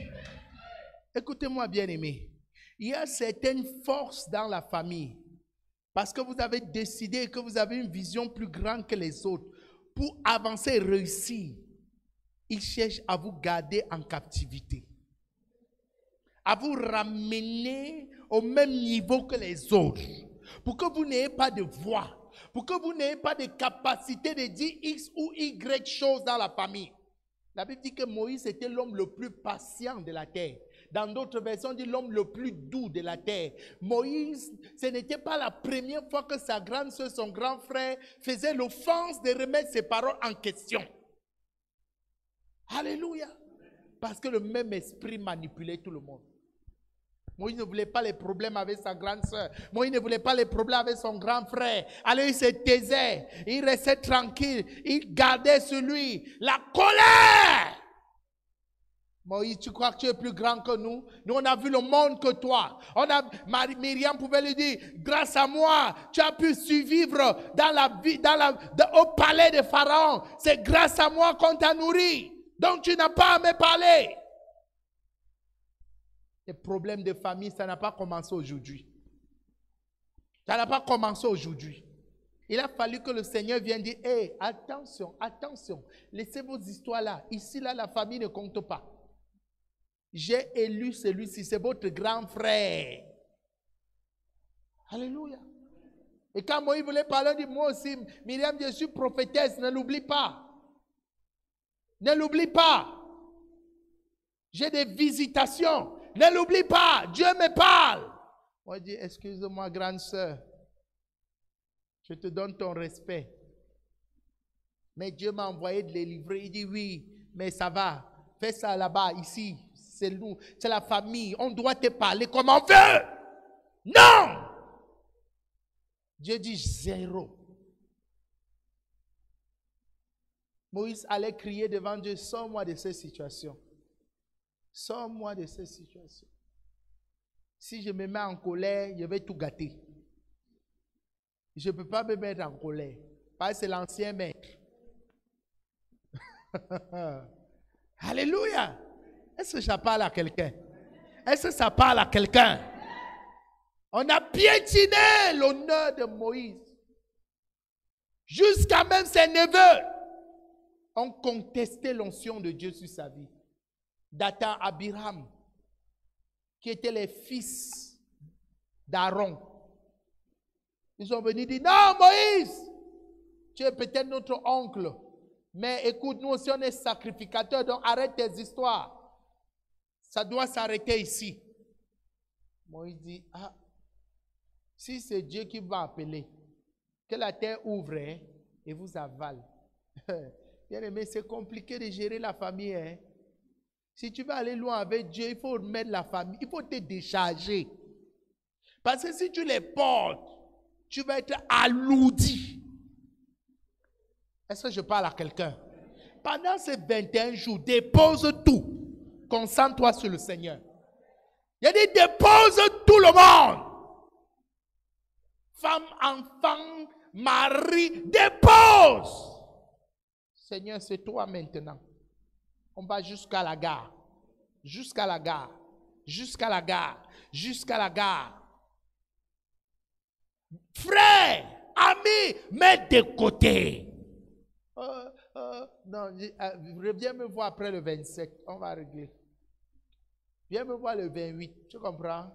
Écoutez-moi, bien-aimés. Il y a certaines forces dans la famille. Parce que vous avez décidé que vous avez une vision plus grande que les autres. Pour avancer et réussir, ils cherchent à vous garder en captivité. À vous ramener au même niveau que les autres. Pour que vous n'ayez pas de voix. Pour que vous n'ayez pas de capacité de dire X ou Y chose dans la famille. La Bible dit que Moïse était l'homme le plus patient de la terre. Dans d'autres versions, on dit l'homme le plus doux de la terre. Moïse, ce n'était pas la première fois que sa grande soeur, son grand frère, faisait l'offense de remettre ses paroles en question. Alléluia. Parce que le même esprit manipulait tout le monde. Moïse ne voulait pas les problèmes avec sa grande sœur. Moïse ne voulait pas les problèmes avec son grand frère. Alors il se taisait. Il restait tranquille. Il gardait sur lui la colère. Moïse, tu crois que tu es plus grand que nous? Nous, on a vu le monde que toi. Myriam pouvait lui dire, grâce à moi, tu as pu survivre au palais de Pharaon. C'est grâce à moi qu'on t'a nourri. Donc tu n'as pas à me parler. Les problèmes de famille, ça n'a pas commencé aujourd'hui. Ça n'a pas commencé aujourd'hui. Il a fallu que le Seigneur vienne dire, hey, attention, attention, laissez vos histoires là. Ici, là, la famille ne compte pas. J'ai élu celui-ci, c'est votre grand frère. Alléluia. Et quand Moïse voulait parler, il dit, moi aussi, Myriam, je suis prophétesse, ne l'oublie pas. Ne l'oublie pas. J'ai des visitations. Ne l'oublie pas, Dieu me parle. Moi, je dis, excuse-moi, grande sœur. Je te donne ton respect. Mais Dieu m'a envoyé de les livrer. Il dit, oui, mais ça va. Fais ça là-bas, ici. C'est nous, c'est la famille. On doit te parler comme on veut. Non! Dieu dit zéro. Moïse allait crier devant Dieu, sors-moi de cette situation. Sors-moi de cette situation. Si je me mets en colère, je vais tout gâter. Je ne peux pas me mettre en colère. Parce que c'est l'ancien maître. Alléluia. Est-ce que ça parle à quelqu'un? Est-ce que ça parle à quelqu'un? On a piétiné l'honneur de Moïse. Jusqu'à même ses neveux ont contesté l'onction de Dieu sur sa vie. Dathan, Abiram, qui étaient les fils d'Aaron. Ils sont venus dire, non Moïse, tu es peut-être notre oncle, mais écoute, nous aussi on est sacrificateurs, donc arrête tes histoires. Ça doit s'arrêter ici. Moïse dit, ah, si c'est Dieu qui va appeler, que la terre ouvre et vous avale. Bien aimé, c'est compliqué de gérer la famille. Hein? Si tu veux aller loin avec Dieu, il faut mettre la famille, il faut te décharger. Parce que si tu les portes, tu vas être alourdi. Est-ce que je parle à quelqu'un? Pendant ces 21 jours, dépose tout. Concentre-toi sur le Seigneur. Il a dit, dépose tout le monde. Femme, enfant, mari, dépose. Seigneur, c'est toi maintenant. On va jusqu'à la gare. Jusqu'à la gare. Jusqu'à la gare. Jusqu'à la gare. Frère, ami, mets de côté. Non, viens me voir après le 27. On va régler. Viens me voir le 28. Tu comprends?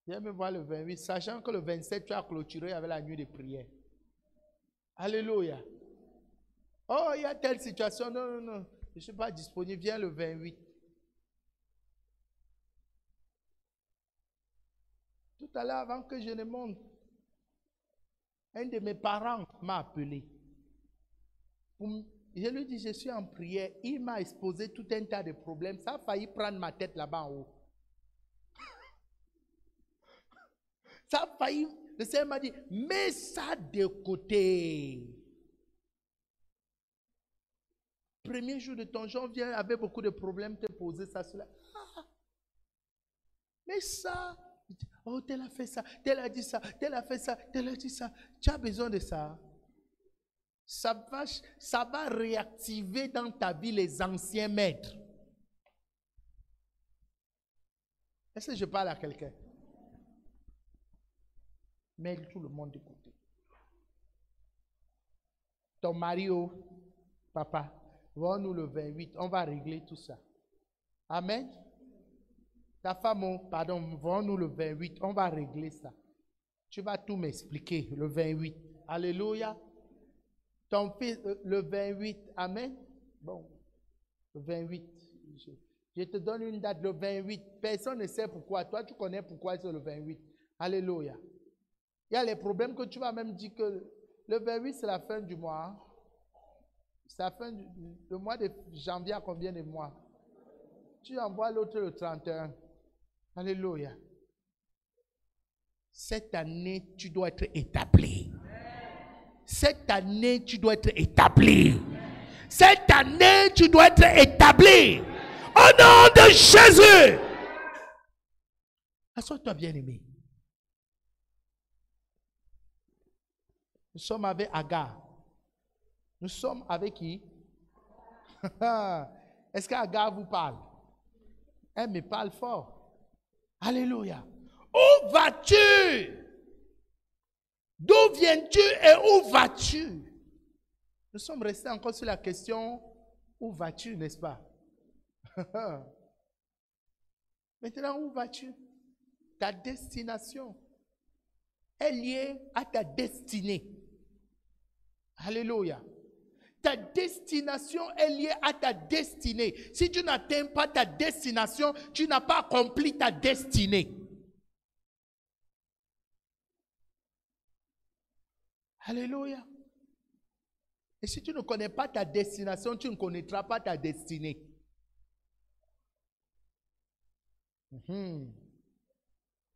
Viens me voir le 28. Sachant que le 27, tu as clôturé avec la nuit de prière. Alléluia. Oh, il y a telle situation. Non, non, non. Je ne suis pas disponible. Viens le 28. Tout à l'heure, avant que je ne monte, un de mes parents m'a appelé. Je lui ai dit, je suis en prière. Il m'a exposé tout un tas de problèmes. Ça a failli prendre ma tête là-bas en haut. Ça a failli. Le Seigneur m'a dit, mets ça de côté. Premier jour de ton jour, vient avec beaucoup de problèmes, te poser ça sur la. Ah, mais ça. Oh, tel a fait ça, tel a dit ça, tel a fait ça, tel a dit ça. Tu as besoin de ça. Ça va réactiver dans ta vie les anciens maîtres. Est-ce que je parle à quelqu'un? Mets tout le monde de côté. Ton mari, oh, papa, vois-nous le 28, on va régler tout ça. Amen. Ta femme, oh, pardon, vois-nous le 28, on va régler ça. Tu vas tout m'expliquer le 28. Alléluia. Ton fils, le 28, amen. Bon, le 28. Je te donne une date, le 28. Personne ne sait pourquoi. Toi, tu connais pourquoi c'est le 28. Alléluia. Il y a les problèmes que tu vas même dire que le 28, c'est la fin du mois. C'est la fin du mois de janvier à combien de mois? Tu envoies l'autre le 31. Alléluia. Cette année, tu dois être établi. Cette année, tu dois être établi. Cette année, tu dois être établi. Au nom de Jésus. Assois-toi, bien-aimé. Nous sommes avec Agar. Nous sommes avec qui? Est-ce qu'Agar vous parle? Elle me parle fort. Alléluia. Où vas-tu? D'où viens-tu et où vas-tu? Nous sommes restés encore sur la question où vas-tu, n'est-ce pas? Maintenant, où vas-tu? Ta destination est liée à ta destinée. Alléluia. Ta destination est liée à ta destinée. Si tu n'atteins pas ta destination, tu n'as pas accompli ta destinée. Alléluia. Et si tu ne connais pas ta destination, tu ne connaîtras pas ta destinée.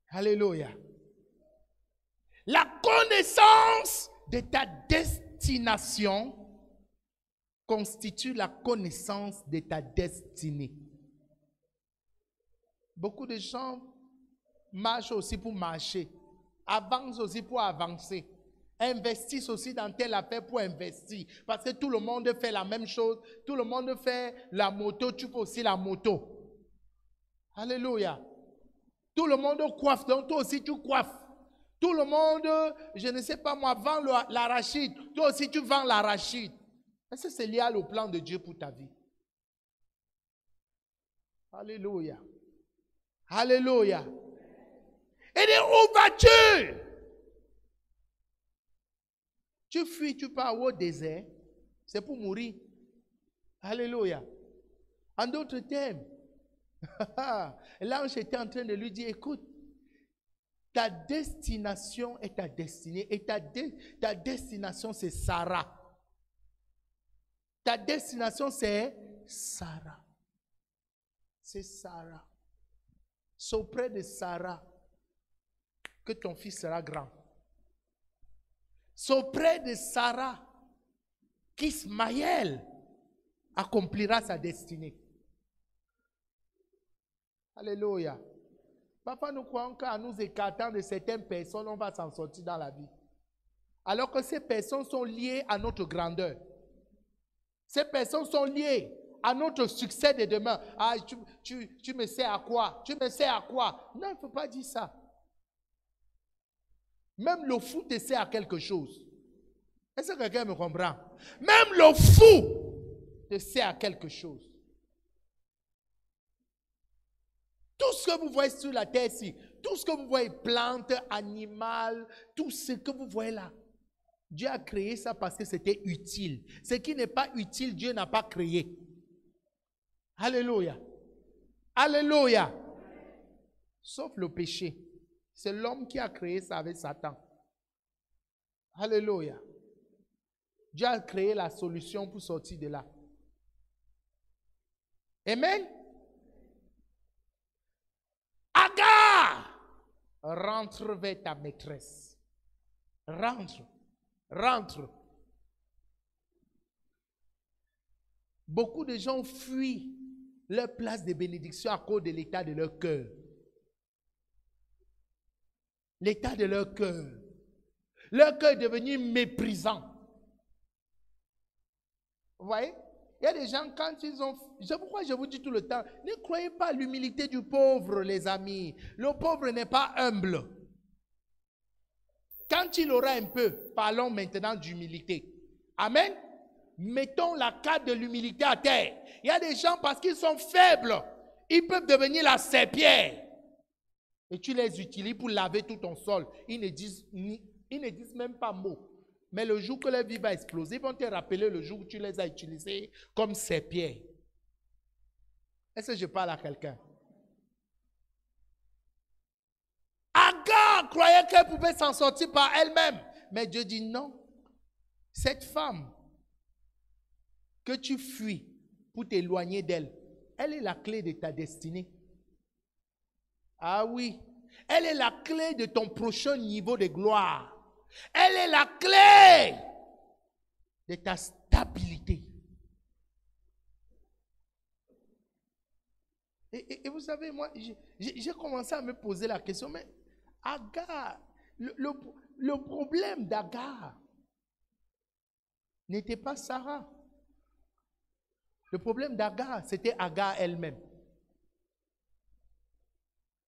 Alléluia. La connaissance de ta destination constitue la connaissance de ta destinée. Beaucoup de gens marchent aussi pour marcher, avancent aussi pour avancer, investissent aussi dans telle affaire pour investir. Parce que tout le monde fait la même chose. Tout le monde fait la moto, tu fais aussi la moto. Alléluia. Tout le monde coiffe, donc toi aussi tu coiffes. Tout le monde, je ne sais pas moi, vend l'arachide. Toi aussi tu vends l'arachide. Est-ce que c'est lié au plan de Dieu pour ta vie? Alléluia. Alléluia. Et dit, où vas-tu? Tu fuis, tu pars au désert. C'est pour mourir. Alléluia. En d'autres termes, l'ange était en train de lui dire, écoute, ta destination est ta destinée. Et ta destination, c'est Sarah. Ta destination, c'est Sarah. C'est Sarah. C'est auprès de Sarah que ton fils sera grand. C'est auprès de Sarah qu'Ismaël accomplira sa destinée. Alléluia. Parfois, nous croyons qu'en nous écartant de certaines personnes, on va s'en sortir dans la vie. Alors que ces personnes sont liées à notre grandeur. Ces personnes sont liées à notre succès de demain. Ah, tu me sais à quoi? Tu me sais à quoi? Non, il ne faut pas dire ça. Même le fou te sait à quelque chose. Est-ce que quelqu'un me comprend? Même le fou te sait à quelque chose. Tout ce que vous voyez sur la terre ici, tout ce que vous voyez, plantes, animaux, tout ce que vous voyez là, Dieu a créé ça parce que c'était utile. Ce qui n'est pas utile, Dieu n'a pas créé. Alléluia. Alléluia. Sauf le péché. C'est l'homme qui a créé ça avec Satan. Alléluia. Dieu a créé la solution pour sortir de là. Amen. Agar, rentre vers ta maîtresse. Rentre. Rentre. Beaucoup de gens fuient leur place de bénédiction à cause de l'état de leur cœur. L'état de leur cœur. Leur cœur est devenu méprisant. Vous voyez? Il y a des gens, quand ils ont... Pourquoi je vous dis tout le temps, ne croyez pas à l'humilité du pauvre, les amis. Le pauvre n'est pas humble. Quand il aura un peu, parlons maintenant d'humilité. Amen. Mettons la carte de l'humilité à terre. Il y a des gens, parce qu'ils sont faibles, ils peuvent devenir la serpillère. Et tu les utilises pour laver tout ton sol. Ils ne disent même pas mot. Mais le jour que leur vie va exploser, ils vont te rappeler le jour où tu les as utilisés comme serpillères. Est-ce que je parle à quelqu'un? Agar croyait qu'elle pouvait s'en sortir par elle-même. Mais Dieu dit non. Cette femme que tu fuis pour t'éloigner d'elle, elle est la clé de ta destinée. Ah oui, elle est la clé de ton prochain niveau de gloire. Elle est la clé de ta stabilité. Et vous savez, moi, j'ai commencé à me poser la question, mais Agar, le problème d'Agar n'était pas Sarah. Le problème d'Agar, c'était Agar elle-même.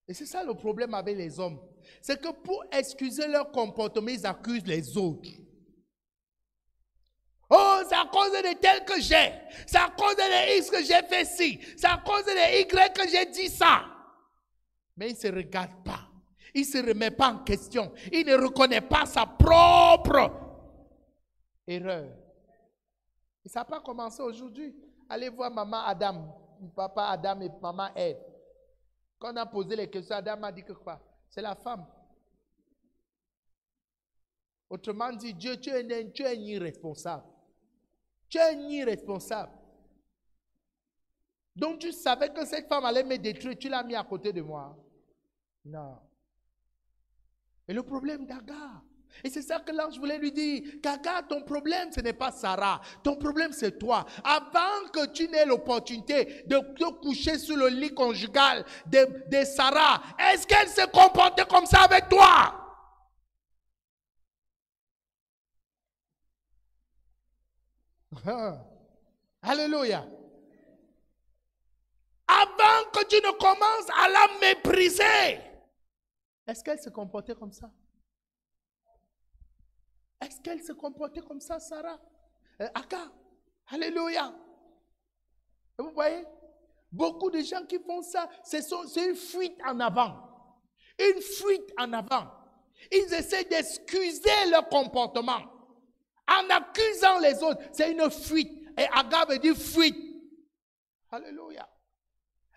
Et c'est ça le problème avec les hommes. C'est que pour excuser leur comportement, ils accusent les autres. Oh, c'est à cause de tel que j'ai. C'est à cause de X que j'ai fait ci. C'est à cause de Y que j'ai dit ça. Mais il ne se regarde pas. Il ne se remet pas en question. Il ne reconnaît pas sa propre erreur. Et ça n'a pas commencé aujourd'hui. Allez voir maman Adam, papa Adam et maman Ève. Quand on a posé les questions, Adam a dit que quoi? C'est la femme. Autrement dit, Dieu, tu es un irresponsable. Tu es un irresponsable. Donc tu savais que cette femme allait me détruire, tu l'as mis à côté de moi. Non. Et le problème d'Agar. Et c'est ça que l'ange voulait lui dire. Qu'Agar, ton problème, ce n'est pas Sarah. Ton problème, c'est toi. Avant que tu n'aies l'opportunité de te coucher sur le lit conjugal de Sarah, est-ce qu'elle se comportait comme ça avec toi? Alléluia. Avant que tu ne commences à la mépriser, est-ce qu'elle se comportait comme ça? Est-ce qu'elle se comportait comme ça, Sarah? Agar. Alléluia. Et vous voyez, beaucoup de gens qui font ça, c'est une fuite en avant. Une fuite en avant. Ils essaient d'excuser leur comportement en accusant les autres. C'est une fuite. Et Agar veut dire fuite. Alléluia.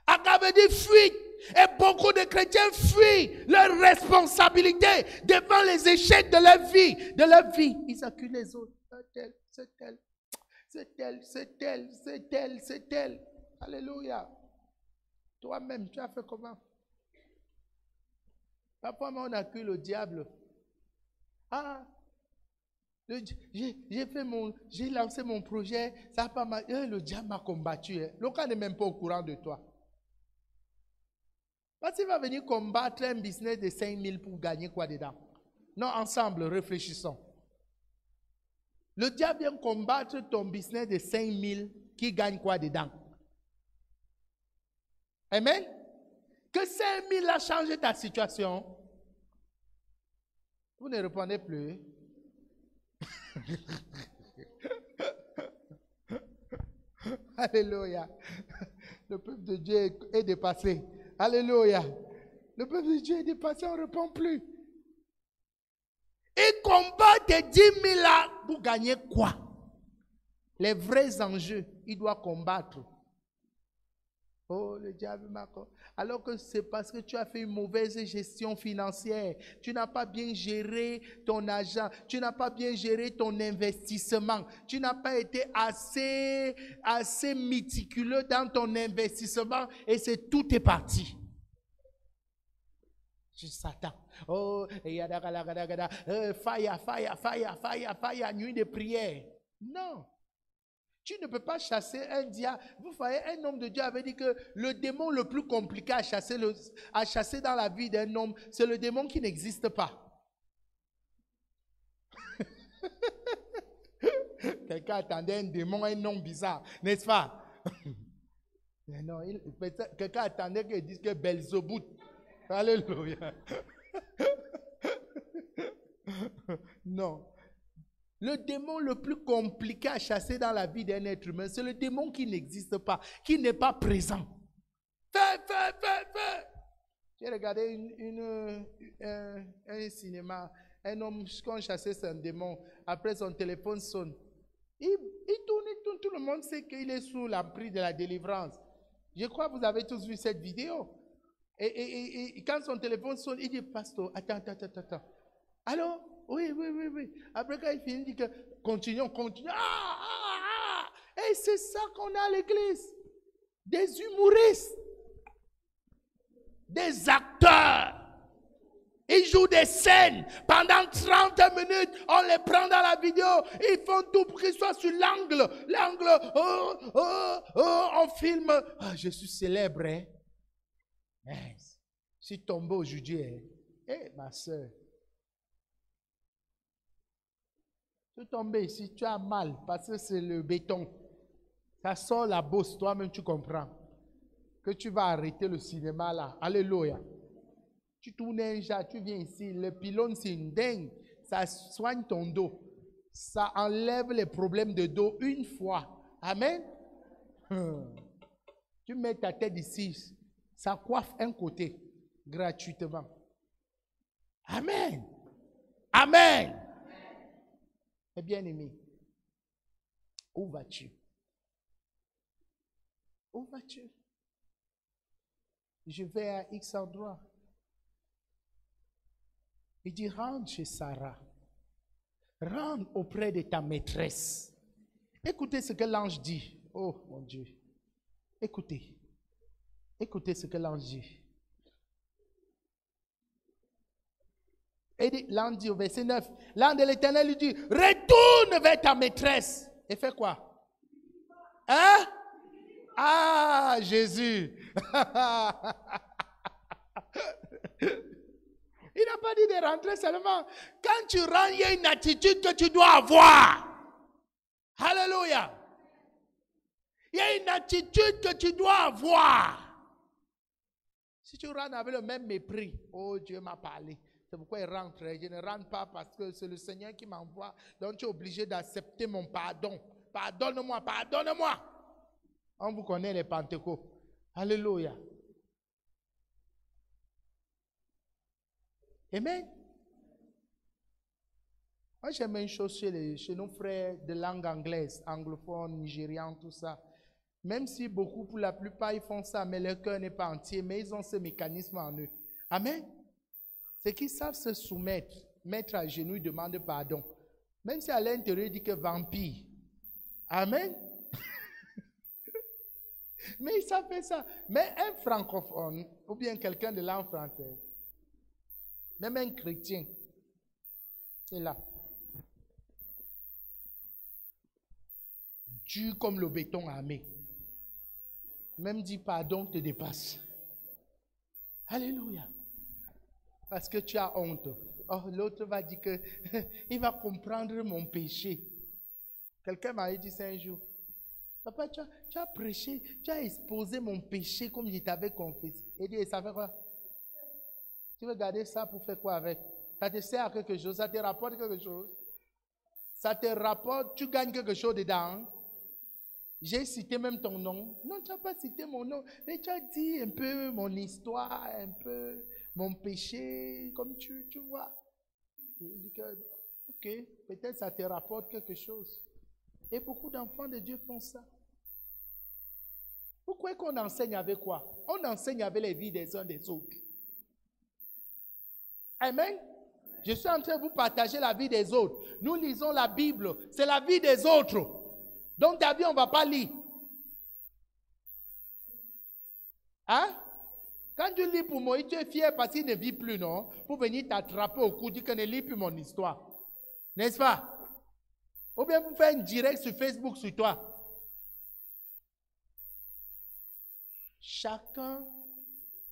Agar veut dire fuite. Et beaucoup de chrétiens fuient leurs responsabilités devant les échecs de leur vie. De leur vie. Ils accusent les autres. C'est tel, c'est tel, c'est tel, c'est tel, c'est tel. Alléluia. Toi-même, tu as fait comment? Parfois, on accuse le diable. Ah, j'ai lancé mon projet, ça n'a pas marché. Le diable m'a combattu. Le cas n'est même pas au courant de toi. Parce qu'il va venir combattre un business de 5 000 pour gagner quoi dedans? Non, ensemble, réfléchissons. Le diable vient combattre ton business de 5 000 qui gagne quoi dedans? Amen? Que 5 000 a changé ta situation. Vous ne répondez plus. Alléluia. Le peuple de Dieu est dépassé. Alléluia. Le peuple de Dieu est dépassé, on ne répond plus. Il combat tes 10 000 là pour gagner quoi? Les vrais enjeux, il doit combattre. Oh, le diable m'a combattu. Alors que c'est parce que tu as fait une mauvaise gestion financière. Tu n'as pas bien géré ton argent. Tu n'as pas bien géré ton investissement. Tu n'as pas été assez méticuleux dans ton investissement et c'est tout est parti. Je Satan. Oh, fire, nuit de prière. Non. Tu ne peux pas chasser un diable. Vous voyez, un homme de Dieu avait dit que le démon le plus compliqué à chasser dans la vie d'un homme, c'est le démon qui n'existe pas. Quelqu'un attendait un démon, un nom bizarre, n'est-ce pas? Non, quelqu'un attendait qu'il dise que Belzébuth. Alléluia. Non. Le démon le plus compliqué à chasser dans la vie d'un être humain, c'est le démon qui n'existe pas, qui n'est pas présent. Fais. J'ai regardé un cinéma, un homme, quand chassait son démon, après son téléphone sonne. Il tourne, tout le monde sait qu'il est sous l'emprise de la délivrance. Je crois que vous avez tous vu cette vidéo. Et quand son téléphone sonne, il dit, pasteur, attends. Alors, oui. Après, quand il finit, il dit que continuons. Et c'est ça qu'on a à l'église. des humoristes, des acteurs. Ils jouent des scènes. Pendant 30 minutes, on les prend dans la vidéo. Ils font tout pour qu'ils soient sur l'angle. On filme. Ah, je suis célèbre, hein. Je suis tombé aujourd'hui, hein. Eh, ma soeur. Tu es tombé ici, tu as mal parce que c'est le béton. Ça sort la bosse, toi-même tu comprends. Que tu vas arrêter le cinéma là. Alléluia. Tu tournes un jas, tu viens ici, le pylône c'est une dingue. Ça soigne ton dos. Ça enlève les problèmes de dos une fois. Amen. Tu mets ta tête ici, ça coiffe un côté gratuitement. Amen. Amen. Et bien aimé, où vas-tu? Où vas-tu? Je vais à X endroit. Il dit, rentre chez Sarah. Rentre auprès de ta maîtresse. Écoutez ce que l'ange dit. Oh mon Dieu. Écoutez. Écoutez ce que l'ange dit. Et l'ange dit au verset 9. L'ange de l'Éternel lui dit, retourne vers ta maîtresse. Et fais quoi? Hein? Ah, Jésus. Il n'a pas dit de rentrer seulement. Quand tu rentres, il y a une attitude que tu dois avoir. Alléluia. Il y a une attitude que tu dois avoir. Si tu rentres avec le même mépris, oh Dieu m'a parlé. C'est pourquoi il rentre. Je ne rentre pas parce que c'est le Seigneur qui m'envoie. Donc tu es obligé d'accepter mon pardon. Pardonne-moi, pardonne-moi. On vous connaît les Pentecôtes. Alléluia. Amen. Moi, j'aime une chose chez nos frères de langue anglaise, anglophones, nigérians, tout ça. Même si beaucoup, pour la plupart, ils font ça, mais leur cœur n'est pas entier, mais ils ont ce mécanisme en eux. Amen. C'est qu'ils savent se soumettre, mettre à genoux, ils demandent pardon. Même si à l'intérieur, il dit que vampire. Amen. Mais ils savent faire ça. Mais un francophone, ou bien quelqu'un de langue française, même un chrétien, c'est là. Dur comme le béton armé. Même dit pardon te dépasse. Alléluia. Parce que tu as honte. Oh, l'autre va dire que il va comprendre mon péché. Quelqu'un m'a dit ça un jour. Papa, tu as prêché, tu as exposé mon péché comme je t'avais confessé. Et dit, ça fait quoi? Tu veux garder ça pour faire quoi avec? Ça te sert à quelque chose, ça te rapporte quelque chose. Ça te rapporte, tu gagnes quelque chose dedans. J'ai cité même ton nom. Non, tu n'as pas cité mon nom. Mais tu as dit un peu mon histoire, un peu mon péché, comme tu vois. Il dit que, ok, peut-être ça te rapporte quelque chose. Et beaucoup d'enfants de Dieu font ça. Pourquoi qu'on enseigne avec quoi? On enseigne avec les vies des uns des autres. Amen. Je suis en train de vous partager la vie des autres. Nous lisons la Bible. C'est la vie des autres. Donc ta vie, on ne va pas lire. Hein? Quand tu lis pour Moïse, tu es fier parce qu'il ne vit plus, non? Pour venir t'attraper au cou, dire que ne lis plus mon histoire. N'est-ce pas? Ou bien pour faire un direct sur Facebook sur toi. Chacun,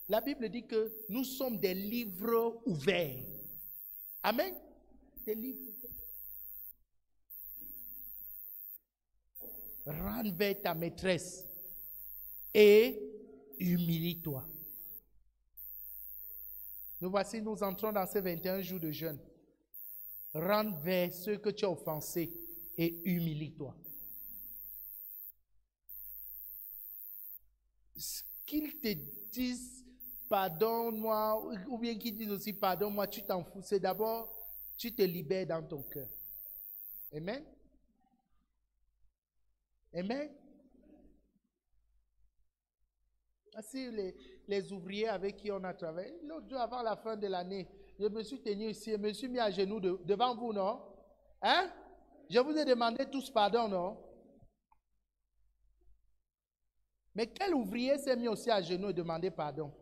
la Bible dit que nous sommes des livres ouverts. Amen. Des livres ouverts. Rentre vers ta maîtresse et humilie-toi. Nous voici, nous entrons dans ces 21 jours de jeûne. Rentre vers ceux que tu as offensés et humilie-toi. Qu'ils te disent pardonne-moi, ou bien qu'ils disent aussi pardonne-moi, tu t'en fous. C'est d'abord, tu te libères dans ton cœur. Amen. Amen. Voici les ouvriers avec qui on a travaillé. L'autre jour, avant la fin de l'année, je me suis tenu ici, je me suis mis à genoux devant vous, non? Hein? Je vous ai demandé tous pardon, non? Mais quel ouvrier s'est mis aussi à genoux et demandé pardon?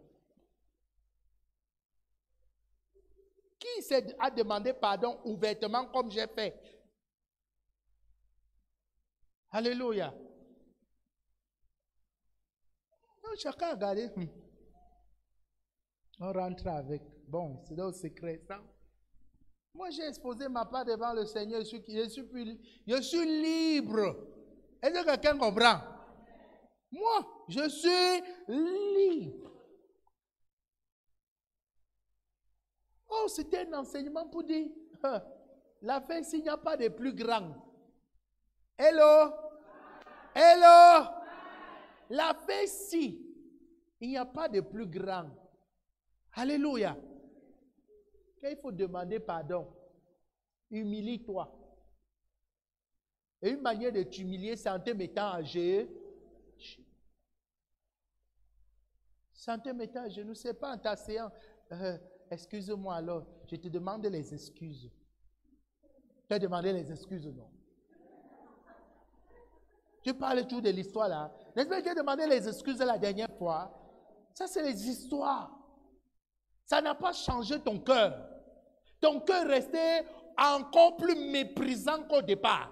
Qui a demandé pardon ouvertement comme j'ai fait? Alléluia. Donc, chacun a regardé. On rentre avec. Bon, c'est dans le secret, ça. Moi, j'ai exposé ma part devant le Seigneur. Je suis libre. Est-ce que quelqu'un comprend? Moi, je suis libre. Oh, c'était un enseignement pour dire, la fin, s'il n'y a pas de plus grand. Hello? Hello? La fin, si il n'y a pas de plus grand. Alléluia. Quand il faut demander pardon, humilie-toi. Et une manière de t'humilier, c'est en te mettant à genoux. C'est en te mettant à genoux, ce n'est pas en t'asseyant. Excuse-moi alors, je te demande les excuses. Tu as demandé les excuses, non? Tu parles toujours de l'histoire là. N'est-ce pas que tu as demandé les excuses la dernière fois? Ça, c'est les histoires. Ça n'a pas changé ton cœur. Ton cœur restait encore plus méprisant qu'au départ.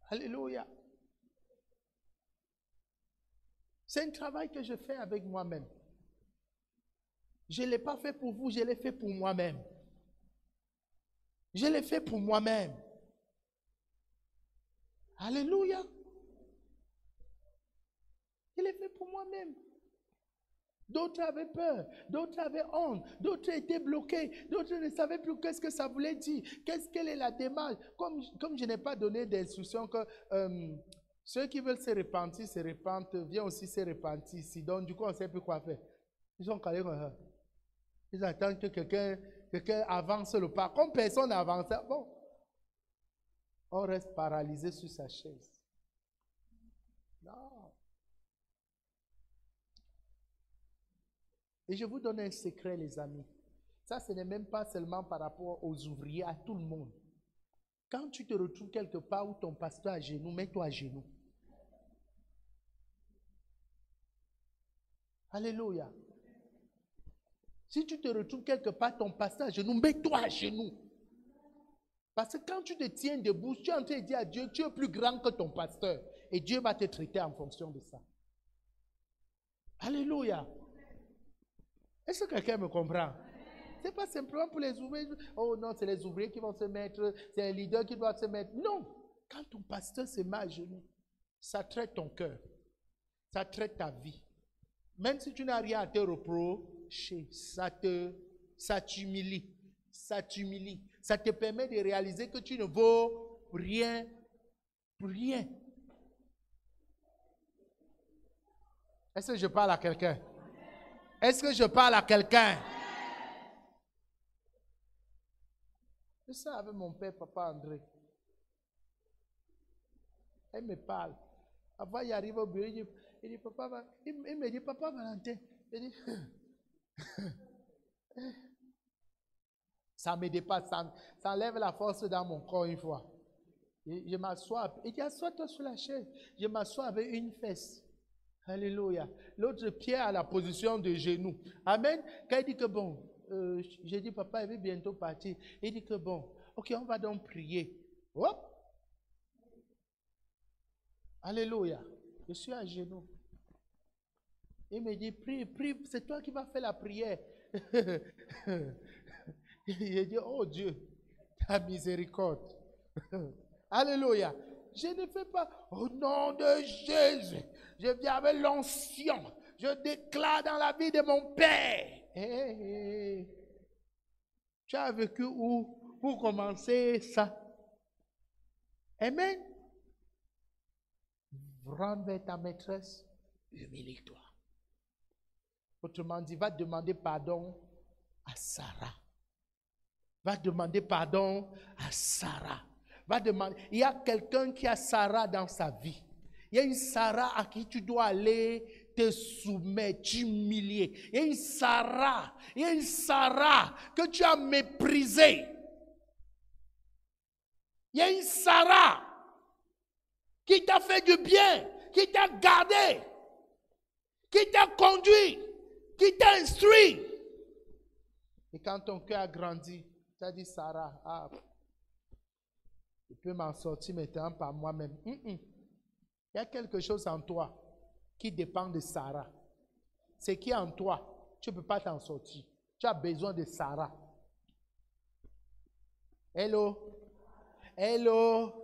Alléluia. C'est un travail que je fais avec moi-même. Je ne l'ai pas fait pour vous, je l'ai fait pour moi-même. Je l'ai fait pour moi-même. Alléluia. Je l'ai fait pour moi-même. D'autres avaient peur, d'autres avaient honte, d'autres étaient bloqués, d'autres ne savaient plus qu'est-ce que ça voulait dire, quelle est la démarche. Comme je n'ai pas donné d'instruction que ceux qui veulent se repentir, se repentent, viennent aussi se repentir ici. Donc du coup, on ne sait plus quoi faire. Ils sont calés comme ça. Ils attendent que quelqu'un avance le pas. Comme personne n'avance, bon, on reste paralysé sur sa chaise. Non. Et je vous donne un secret, les amis. Ça, ce n'est même pas seulement par rapport aux ouvriers, à tout le monde. Quand tu te retrouves quelque part où ton pasteur est à genoux, mets-toi à genoux. Alléluia. Si tu te retrouves quelque part, ton pasteur à genoux, mets-toi à genoux. Parce que quand tu te tiens debout, tu es en train de dire à Dieu, tu es plus grand que ton pasteur. Et Dieu va te traiter en fonction de ça. Alléluia. Est-ce que quelqu'un me comprend? Ce n'est pas simplement pour les ouvriers. Oh non, c'est les ouvriers qui vont se mettre, c'est les leaders qui doivent se mettre. Non. Quand ton pasteur se met à genoux, ça traite ton cœur. Ça traite ta vie. Même si tu n'as rien à te reprocher, ça t'humilie. Ça t'humilie. Ça te permet de réaliser que tu ne vaux rien. Rien. Est-ce que je parle à quelqu'un? Est-ce que je parle à quelqu'un? C'est ça avec mon père, papa André. Elle me parle. Avant, il arrive au bureau, il dit, papa, il me dit, papa Valentin. Il dit, ça me dépasse, ça enlève la force dans mon corps une fois. Je m'assois, il dit, assois-toi sur la chaise. Je m'assois avec une fesse. Alléluia. L'autre pied à la position de genou. Amen. Quand il dit que bon, j'ai dit, papa, il va bientôt partir. Il dit que bon, ok, on va donc prier. Hop. Alléluia. Je suis à genoux. Il me dit, prie, prie, c'est toi qui vas faire la prière. Il dit, oh Dieu, ta miséricorde. Alléluia. Je ne fais pas, au nom de Jésus, je viens avec l'onction. Je déclare dans la vie de mon Père. Hey. Tu as vécu où pour commencer ça? Amen. Rentre vers ta maîtresse, humilie-toi. Autrement dit, va demander pardon à Sarah. Va demander pardon à Sarah. Va demander. Il y a quelqu'un qui a Sarah dans sa vie. Il y a une Sarah à qui tu dois aller te soumettre, t'humilier. Il y a une Sarah que tu as méprisée. Il y a une Sarah. qui t'a fait du bien, qui t'a gardé, qui t'a conduit, qui t'a instruit. Et quand ton cœur a grandi, tu as dit, Sarah, je peux m'en sortir maintenant par moi-même. Il y a quelque chose en toi qui dépend de Sarah. Ce qui est en toi, tu ne peux pas t'en sortir. Tu as besoin de Sarah. Hello? Hello?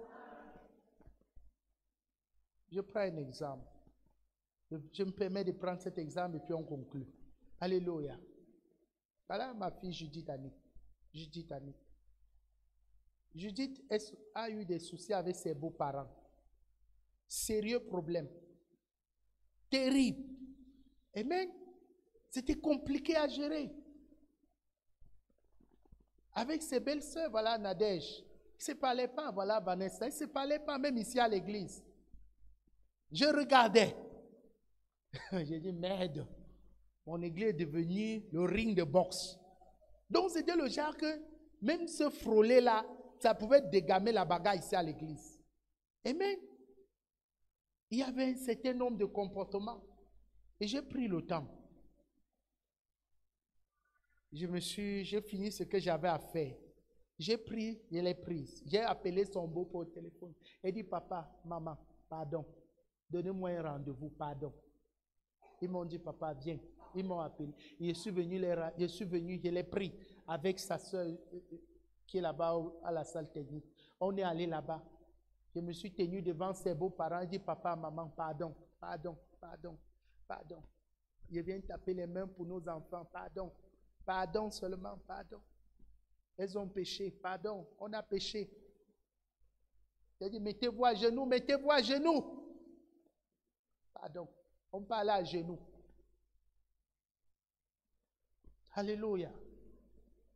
Je prends un exemple. Je me permets de prendre cet exemple et puis on conclut. Alléluia. Voilà ma fille Judith Annick. Judith a eu des soucis avec ses beaux-parents. Sérieux problème. Terrible. Amen. C'était compliqué à gérer. Avec ses belles-sœurs, voilà Nadège. Ils ne se parlaient pas, voilà Vanessa. Ils ne se parlaient pas, même ici à l'église. Je regardais. J'ai dit, merde. Mon église est devenue le ring de boxe. Donc c'était le genre que même se frôler là, ça pouvait dégamer la bagarre ici à l'église. Amen. Il y avait un certain nombre de comportements. Et j'ai pris le temps. J'ai fini ce que j'avais à faire. J'ai pris, je l'ai prise. J'ai appelé son beau-père au téléphone. Il dit, papa, maman, pardon. Donnez-moi un rendez-vous, pardon. Ils m'ont dit, papa, viens. Ils m'ont appelé. Je suis venu, je l'ai pris avec sa soeur qui est là-bas à la salle technique. On est allé là-bas. Je me suis tenu devant ses beaux-parents. Il dit, papa, maman, pardon, pardon, pardon, pardon. Je viens taper les mains pour nos enfants, pardon. Pardon seulement, pardon. Elles ont péché, pardon, on a péché. J'ai dit, mettez-vous à genoux, mettez-vous à genoux. Pardon, on parle à genoux. Alléluia.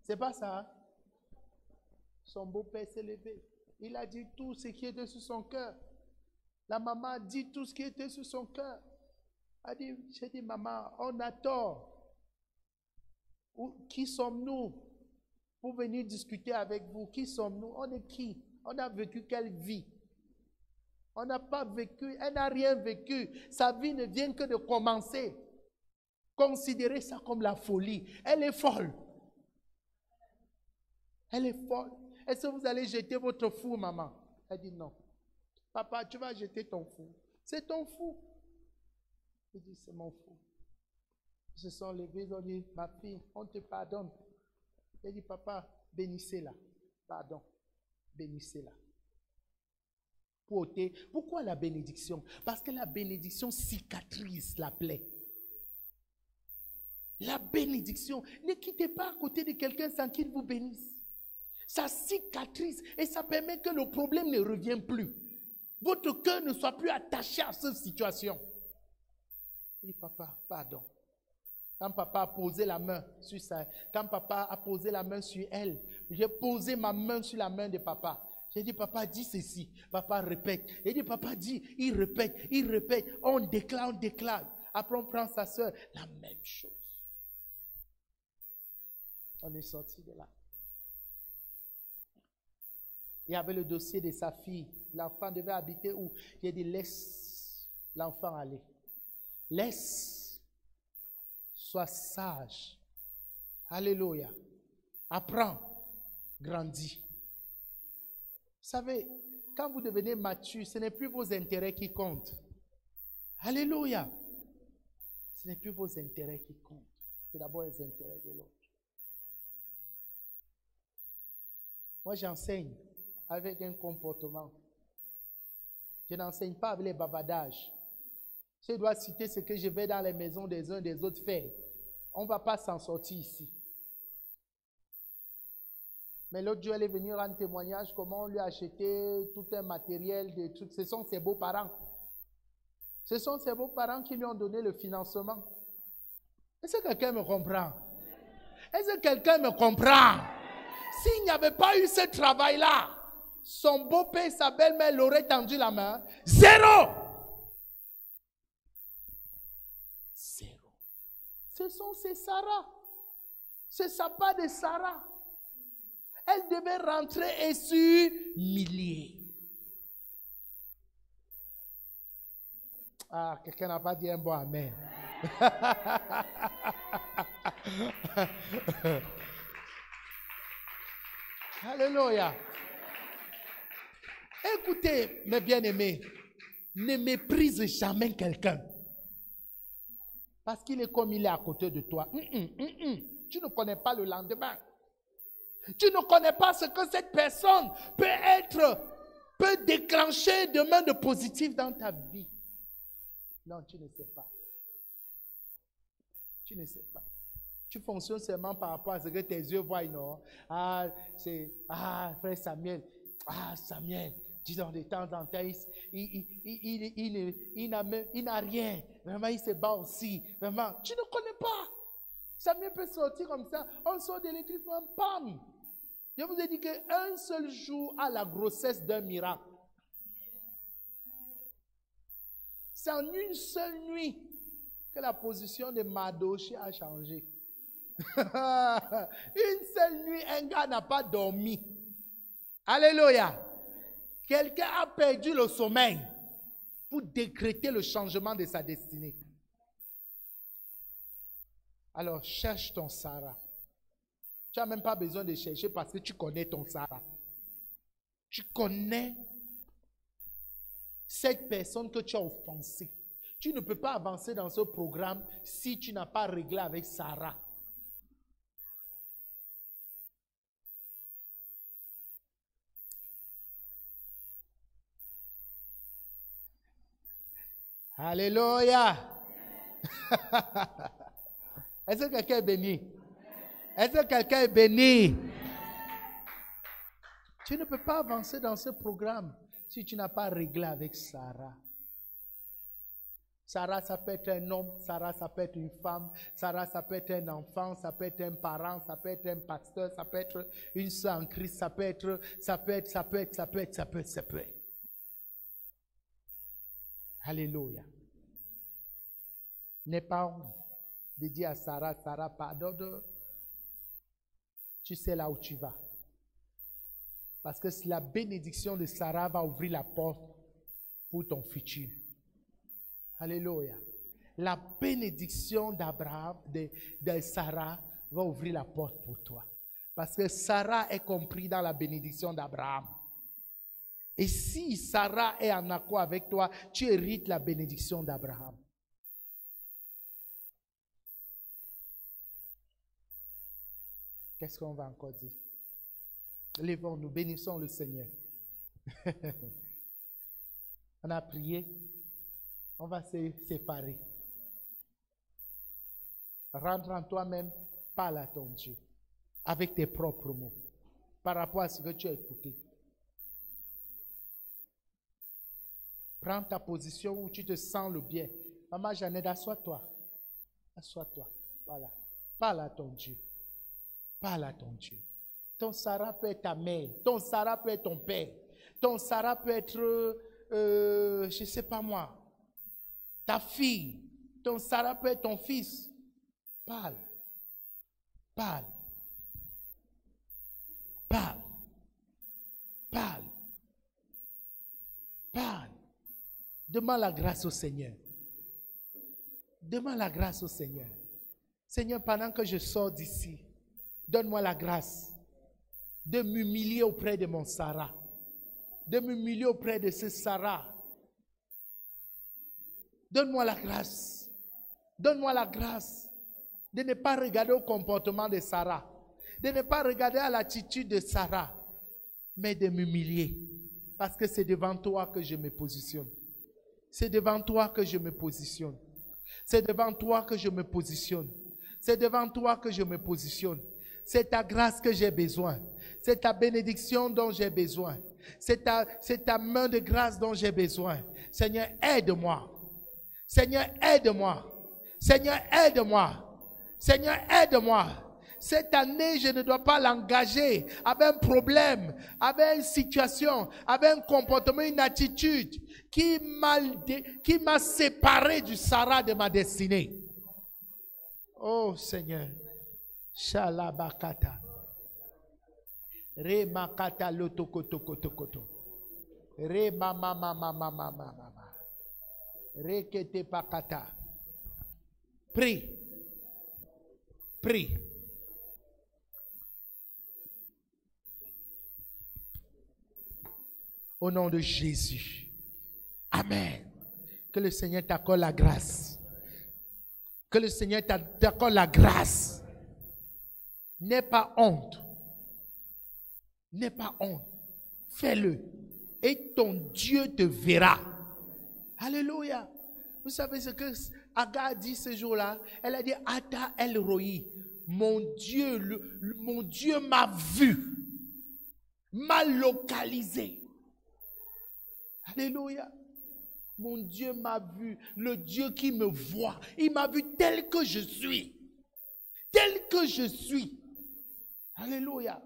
C'est pas ça. Hein? Son beau-père s'est levé. Il a dit tout ce qui était sur son cœur. La maman a dit tout ce qui était sur son cœur. J'ai dit, maman, on a tort. Qui sommes-nous pour venir discuter avec vous? Qui sommes-nous? On est qui? On a vécu quelle vie? On n'a pas vécu, elle n'a rien vécu. Sa vie ne vient que de commencer. Considérez ça comme la folie. Elle est folle. Elle est folle. Est-ce que vous allez jeter votre fou, maman? Elle dit non. Papa, tu vas jeter ton fou. C'est ton fou. Il dit, c'est mon fou. Ils se sont levés, ils ont dit, ma fille, on te pardonne. Il dit, papa, bénissez-la. Pardon, bénissez-la. Pourquoi la bénédiction? Parce que la bénédiction cicatrise la plaie. La bénédiction, ne quittez pas à côté de quelqu'un sans qu'il vous bénisse. Ça cicatrise et ça permet que le problème ne revienne plus. Votre cœur ne soit plus attaché à cette situation. Il dit, papa, pardon. Quand papa a posé la main sur ça, quand papa a posé la main sur elle, j'ai posé ma main sur la main de papa. J'ai dit, papa, dis ceci. Papa répète. J'ai dit, papa, dis, il répète. On déclare. Après, on prend sa soeur. La même chose. On est sorti de là. Il y avait le dossier de sa fille. L'enfant devait habiter où? J'ai dit, laisse l'enfant aller. Laisse. Sois sage. Alléluia. Apprends. Grandis. Vous savez, quand vous devenez mature, ce n'est plus vos intérêts qui comptent. Alléluia. Ce n'est plus vos intérêts qui comptent. C'est d'abord les intérêts de l'autre. Moi, j'enseigne avec un comportement. Je n'enseigne pas avec les bavardages. Je dois citer ce que je vais dans les maisons des uns des autres faire. On ne va pas s'en sortir ici. Mais l'autre jour, elle est venue rendre témoignage comment on lui a acheté tout un matériel, des trucs. Ce sont ses beaux-parents. Ce sont ses beaux-parents qui lui ont donné le financement. Est-ce que quelqu'un me comprend? Est-ce que quelqu'un me comprend? S'il n'y avait pas eu ce travail-là, son beau-père et sa belle-mère l'auraient tendu la main. Zéro! Zéro. Ce sont ses Sarah. Ce sapin de Sarah. Elle devait rentrer et s'humilier. Ah, quelqu'un n'a pas dit un bon amen. Alléluia. Écoutez, mes bien-aimés, ne méprise jamais quelqu'un. Parce qu'il est comme il est à côté de toi. Tu ne connais pas le lendemain. Tu ne connais pas ce que cette personne peut déclencher demain de positif dans ta vie. Non, tu ne sais pas. Tu ne sais pas. Tu fonctionnes seulement par rapport à ce que tes yeux voient, non? Frère Samuel. Samuel. Disons, de temps en temps, il n'a rien. Vraiment, il se bat aussi. Vraiment, tu ne connais pas. Samuel peut sortir comme ça. On sort de l'église, pam. Je vous ai dit qu'un seul jour a la grossesse d'un miracle. C'est en une seule nuit que la position de Madoshi a changé. Une seule nuit, un gars n'a pas dormi. Alléluia. Quelqu'un a perdu le sommeil pour décréter le changement de sa destinée. Alors, cherche ton Sarah. Tu n'as même pas besoin de chercher parce que tu connais ton Sarah. Tu connais cette personne que tu as offensée. Tu ne peux pas avancer dans ce programme si tu n'as pas réglé avec Sarah. Alléluia. Est-ce que quelqu'un est béni? Est-ce que quelqu'un est béni? Tu ne peux pas avancer dans ce programme si tu n'as pas réglé avec Sarah. Sarah, ça peut être un homme, Sarah, ça peut être une femme, Sarah, ça peut être un enfant, ça peut être un parent, ça peut être un pasteur, ça peut être une sœur en Christ, ça peut être. Alléluia. N'aie pas honte de dire à Sarah, Sarah, pardonne. Tu sais là où tu vas. Parce que la bénédiction de Sarah va ouvrir la porte pour ton futur. Alléluia. La bénédiction d'Abraham, de Sarah, va ouvrir la porte pour toi. Parce que Sarah est comprise dans la bénédiction d'Abraham. Et si Sarah est en accord avec toi, tu hérites la bénédiction d'Abraham. Qu'est-ce qu'on va encore dire? Lèvons-nous, bénissons le Seigneur. On a prié. On va se séparer. Rentre en toi-même, parle à ton Dieu. Avec tes propres mots. Par rapport à ce que tu as écouté. Prends ta position où tu te sens le bien. Maman Jeannette, assois-toi. Assois-toi. Voilà. Parle à ton Dieu. Parle à ton Dieu. Ton Sarah peut être ta mère. Ton Sarah peut être ton père. Ton Sarah peut être, je ne sais pas moi, ta fille. Ton Sarah peut être ton fils. Parle. Parle. Parle. Parle. Parle. Demande la grâce au Seigneur. Demande la grâce au Seigneur. Seigneur, pendant que je sors d'ici, donne-moi la grâce de m'humilier auprès de mon Sarah. De m'humilier auprès de ce Sarah. Donne-moi la grâce. Donne-moi la grâce de ne pas regarder au comportement de Sarah. De ne pas regarder à l'attitude de Sarah. Mais de m'humilier. Parce que c'est devant toi que je me positionne. C'est devant toi que je me positionne. C'est devant toi que je me positionne. C'est devant toi que je me positionne. C'est ta grâce que j'ai besoin. C'est ta bénédiction dont j'ai besoin. C'est ta main de grâce dont j'ai besoin. Seigneur, aide-moi. Seigneur, aide-moi. Seigneur, aide-moi. Seigneur, aide-moi. Cette année, je ne dois pas l'engager avec un problème, avec une situation, avec un comportement, une attitude qui m'a séparé du Sarah de ma destinée. Oh Seigneur. Shalabakata. Remakata lotokotokotokoto. Remamamamamamamama. Rekete pakata. Prie. Prie. Au nom de Jésus. Amen. Que le Seigneur t'accorde la grâce. Que le Seigneur t'accorde la grâce. N'aie pas honte. N'aie pas honte. Fais-le. Et ton Dieu te verra. Alléluia. Vous savez ce que Agar a dit ce jour-là? Elle a dit, Ata El Roi. Mon Dieu, mon Dieu m'a vu. M'a localisé. Alléluia. Mon Dieu m'a vu. Le Dieu qui me voit. Il m'a vu tel que je suis. Tel que je suis. Alléluia.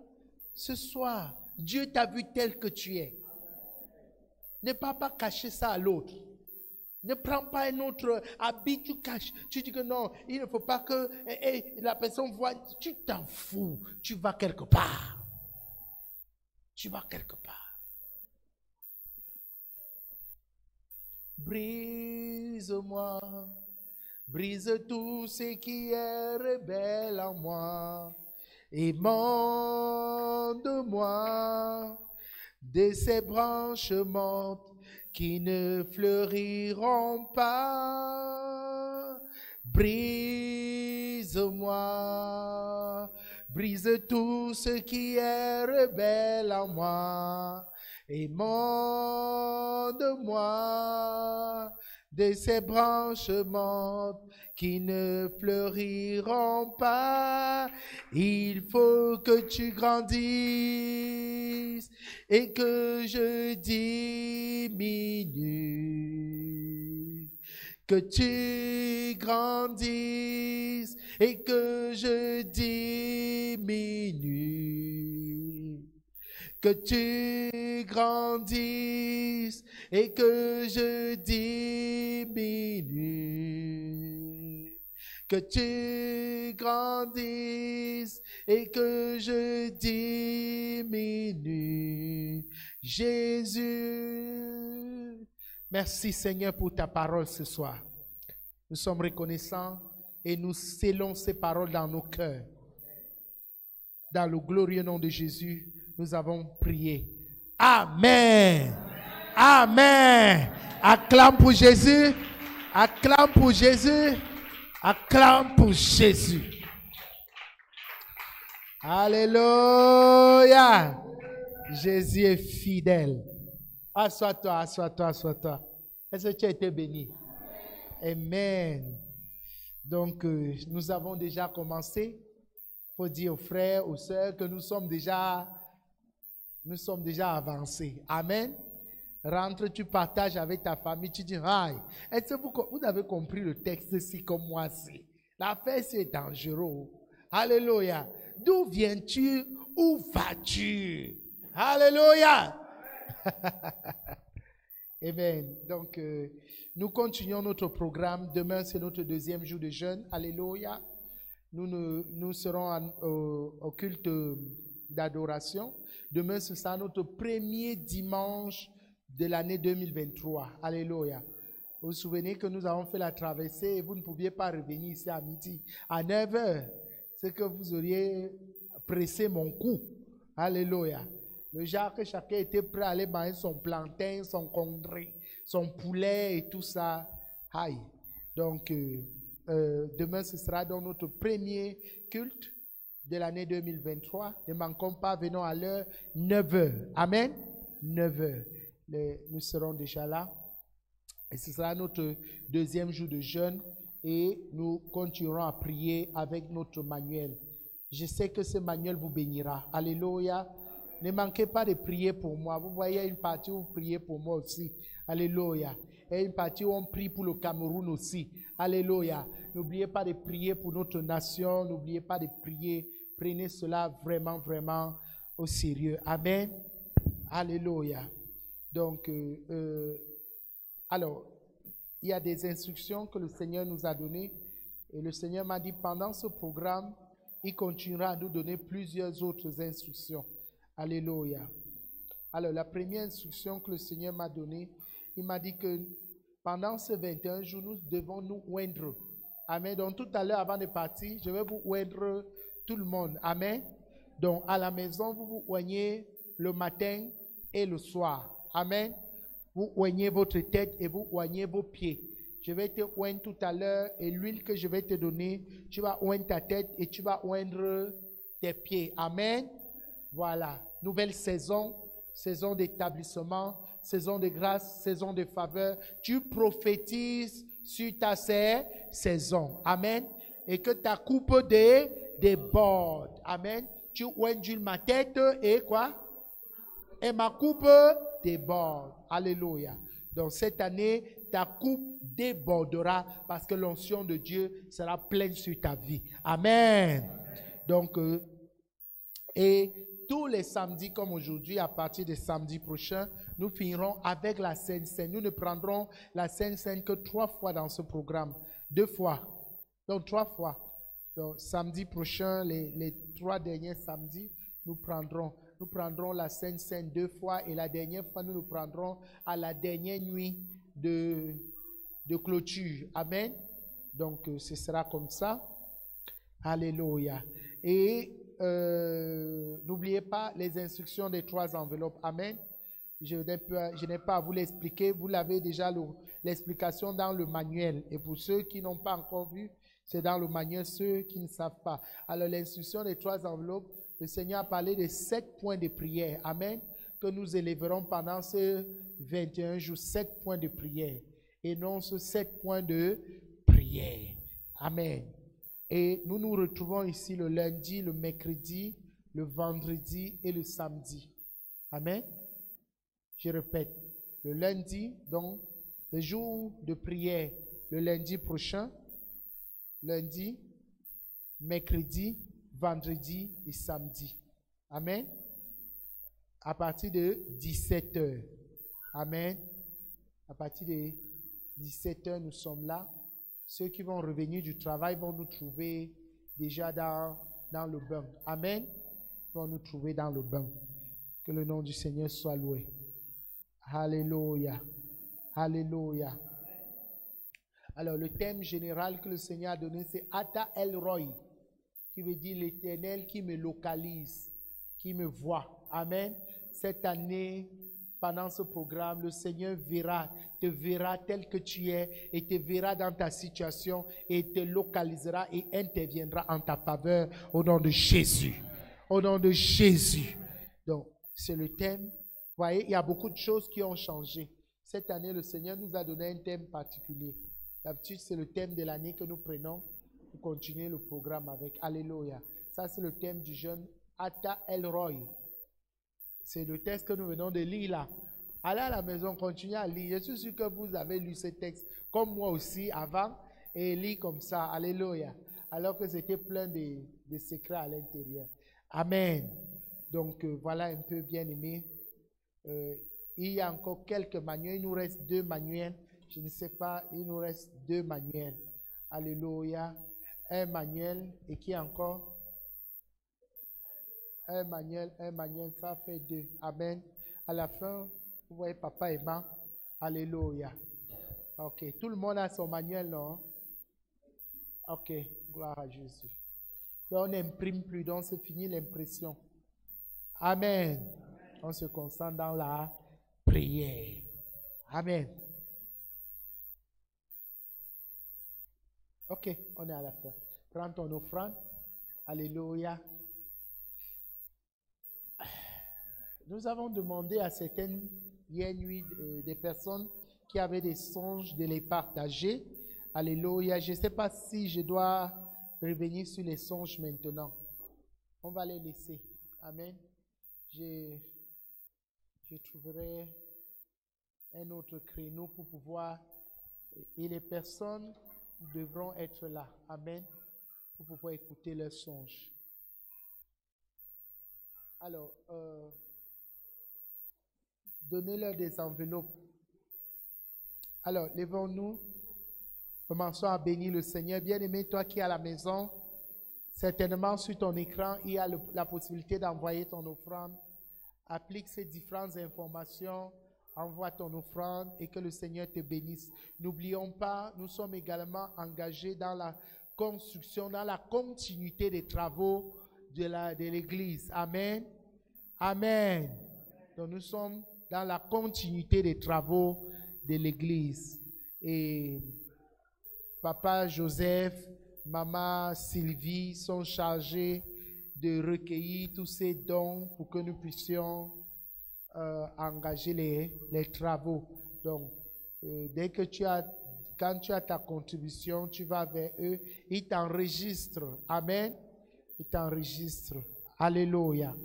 Ce soir, Dieu t'a vu tel que tu es. Ne pas cacher ça à l'autre. Ne prends pas un autre habit, tu caches. Tu dis que non, il ne faut pas que la personne voie. Tu t'en fous. Tu vas quelque part. Tu vas quelque part. Brise-moi, brise tout ce qui est rebelle en moi, et monte-moi de ces branches mortes qui ne fleuriront pas. Brise-moi, brise tout ce qui est rebelle en moi, et monte-moi de ces branches mortes qui ne fleuriront pas. Il faut que tu grandisses et que je diminue. Que tu grandisses et que je diminue. Que tu grandisses et que je diminue. Que tu grandisses et que je diminue. Jésus. Merci Seigneur pour ta parole ce soir. Nous sommes reconnaissants et nous scellons ces paroles dans nos cœurs. Dans le glorieux nom de Jésus, nous avons prié. Amen. Amen. Acclame pour Jésus. Acclame pour Jésus. Acclame pour Jésus. Alléluia. Jésus est fidèle. Assois-toi, assois-toi, assois-toi. Est-ce que tu as été béni? Amen. Donc, nous avons déjà commencé. Il faut dire aux frères, aux sœurs que nous sommes déjà avancés. Amen. Rentre, tu partages avec ta famille, tu dis, aïe, est-ce que vous avez compris le texte ici comme moi ci? L'affaire, c'est dangereux. Alléluia. D'où viens-tu? Où vas-tu? Alléluia. Amen. Donc, nous continuons notre programme. Demain, c'est notre deuxième jour de jeûne. Alléluia. Nous serons au culte d'adoration. Demain, ce sera notre premier dimanche de l'année 2023. Alléluia. Vous vous souvenez que nous avons fait la traversée et vous ne pouviez pas revenir ici à midi. À 9 heures, c'est que vous auriez pressé mon cou. Alléluia. Le genre que chacun était prêt à aller manger son plantain, son condré, son poulet et tout ça. Aïe. Donc, demain, ce sera donc notre premier culte de l'année 2023. Ne manquons pas, venons à l'heure 9 heures. Amen. 9 heures. Nous serons déjà là. Et ce sera notre deuxième jour de jeûne. Et nous continuerons à prier avec notre manuel. Je sais que ce manuel vous bénira. Alléluia. Ne manquez pas de prier pour moi. Vous voyez une partie où vous priez pour moi aussi. Alléluia. Et une partie où on prie pour le Cameroun aussi. Alléluia. N'oubliez pas de prier pour notre nation. N'oubliez pas de prier. Prenez cela vraiment, vraiment au sérieux. Amen. Alléluia. Donc, alors, il y a des instructions que le Seigneur nous a données. Et le Seigneur m'a dit, pendant ce programme, il continuera à nous donner plusieurs autres instructions. Alléluia. Alors, la première instruction que le Seigneur m'a donnée, il m'a dit que pendant ces 21 jours, nous devons nous oindre. Amen. Donc tout à l'heure, avant de partir, je vais vous oindre tout le monde. Amen. Donc à la maison, vous vous oignez le matin et le soir. Amen. Vous oignez votre tête et vous oignez vos pieds. Je vais te oindre tout à l'heure et l'huile que je vais te donner, tu vas oindre ta tête et tu vas oindre tes pieds. Amen. Voilà. Nouvelle saison, saison d'établissement, saison de grâce, saison de faveur. Tu prophétises sur ta saison. Amen. Et que ta coupe déborde. Amen. Tu oindres ma tête et quoi? Et ma coupe déborde. Alléluia. Donc cette année, ta coupe débordera parce que l'onction de Dieu sera pleine sur ta vie. Amen. Donc, et tous les samedis comme aujourd'hui, à partir de samedi prochain, nous finirons avec la Sainte Seine. Nous ne prendrons la Sainte Seine que 3 fois dans ce programme. 2 fois. Donc 3 fois. Donc samedi prochain, les 3 derniers samedis, nous prendrons la Sainte Seine 2 fois et la dernière fois, nous prendrons à la dernière nuit de clôture. Amen. Donc, ce sera comme ça. Alléluia. Et n'oubliez pas les instructions des 3 enveloppes. Amen. Je n'ai pas à vous l'expliquer. Vous l'avez déjà l'explication dans le manuel. Et pour ceux qui n'ont pas encore vu, c'est dans le manuel, ceux qui ne savent pas. Alors, l'instruction des 3 enveloppes, le Seigneur a parlé de 7 points de prière. Amen. Que nous élèverons pendant ces 21 jours, 7 points de prière. Et non ce 7 points de prière. Amen. Et nous nous retrouvons ici le lundi, le mercredi, le vendredi et le samedi. Amen. Je répète, le lundi, donc, le jour de prière, le lundi prochain, lundi, mercredi, vendredi et samedi. Amen. À partir de 17h. Amen. À partir de 17h, nous sommes là. Ceux qui vont revenir du travail vont nous trouver déjà dans le bain. Amen. Ils vont nous trouver dans le bain. Que le nom du Seigneur soit loué. Alléluia. Alléluia. Alors, le thème général que le Seigneur a donné, c'est Ata El Roi, qui veut dire l'Éternel qui me localise, qui me voit. Amen. Cette année, pendant ce programme, le Seigneur te verra tel que tu es et te verra dans ta situation et te localisera et interviendra en ta faveur au nom de Jésus. Au nom de Jésus. Donc, c'est le thème. Vous voyez, il y a beaucoup de choses qui ont changé. Cette année, le Seigneur nous a donné un thème particulier. D'habitude, c'est le thème de l'année que nous prenons pour continuer le programme avec. Alléluia. Ça, c'est le thème du jeune Ata El Roi. C'est le texte que nous venons de lire là. Allez à la maison, continuez à lire. Je suis sûr que vous avez lu ce texte comme moi aussi avant et lis comme ça. Alléluia. Alors que c'était plein de secrets à l'intérieur. Amen. Donc voilà un peu bien aimé. Il y a encore quelques manuels. Il nous reste 2 manuels. Je ne sais pas, il nous reste 2 manuels. Alléluia. Un manuel et qui encore? Un manuel, ça fait 2. Amen. À la fin, vous voyez papa et maman. Alléluia. Ok. Tout le monde a son manuel, non? Ok. Gloire à Jésus. Donc, on n'imprime plus, donc c'est fini l'impression. Amen. On se concentre dans la prière. Amen. Ok, on est à la fin. Prends ton offrande. Alléluia. Nous avons demandé à certaines hier nuit des personnes qui avaient des songes de les partager. Alléluia. Je ne sais pas si je dois revenir sur les songes maintenant. On va les laisser. Amen. Je trouverai un autre créneau pour pouvoir... Et les personnes devront être là. Amen. Pour pouvoir écouter leurs songes. Alors, donnez-leur des enveloppes. Alors, levons-nous. Commençons à bénir le Seigneur. Bien-aimé, toi qui es à la maison, certainement sur ton écran, il y a la possibilité d'envoyer ton offrande. Applique ces différentes informations Envoie ton offrande et que le Seigneur te bénisse. N'oublions pas, nous sommes également engagés dans la construction, dans la continuité des travaux de l'Église. Amen. Amen. Donc nous sommes dans la continuité des travaux de l'Église. Et Papa Joseph, Maman Sylvie sont chargés de recueillir tous ces dons pour que nous puissions engager les travaux. Donc, quand tu as ta contribution, tu vas vers eux, ils t'enregistrent. Amen. Ils t'enregistrent. Alléluia.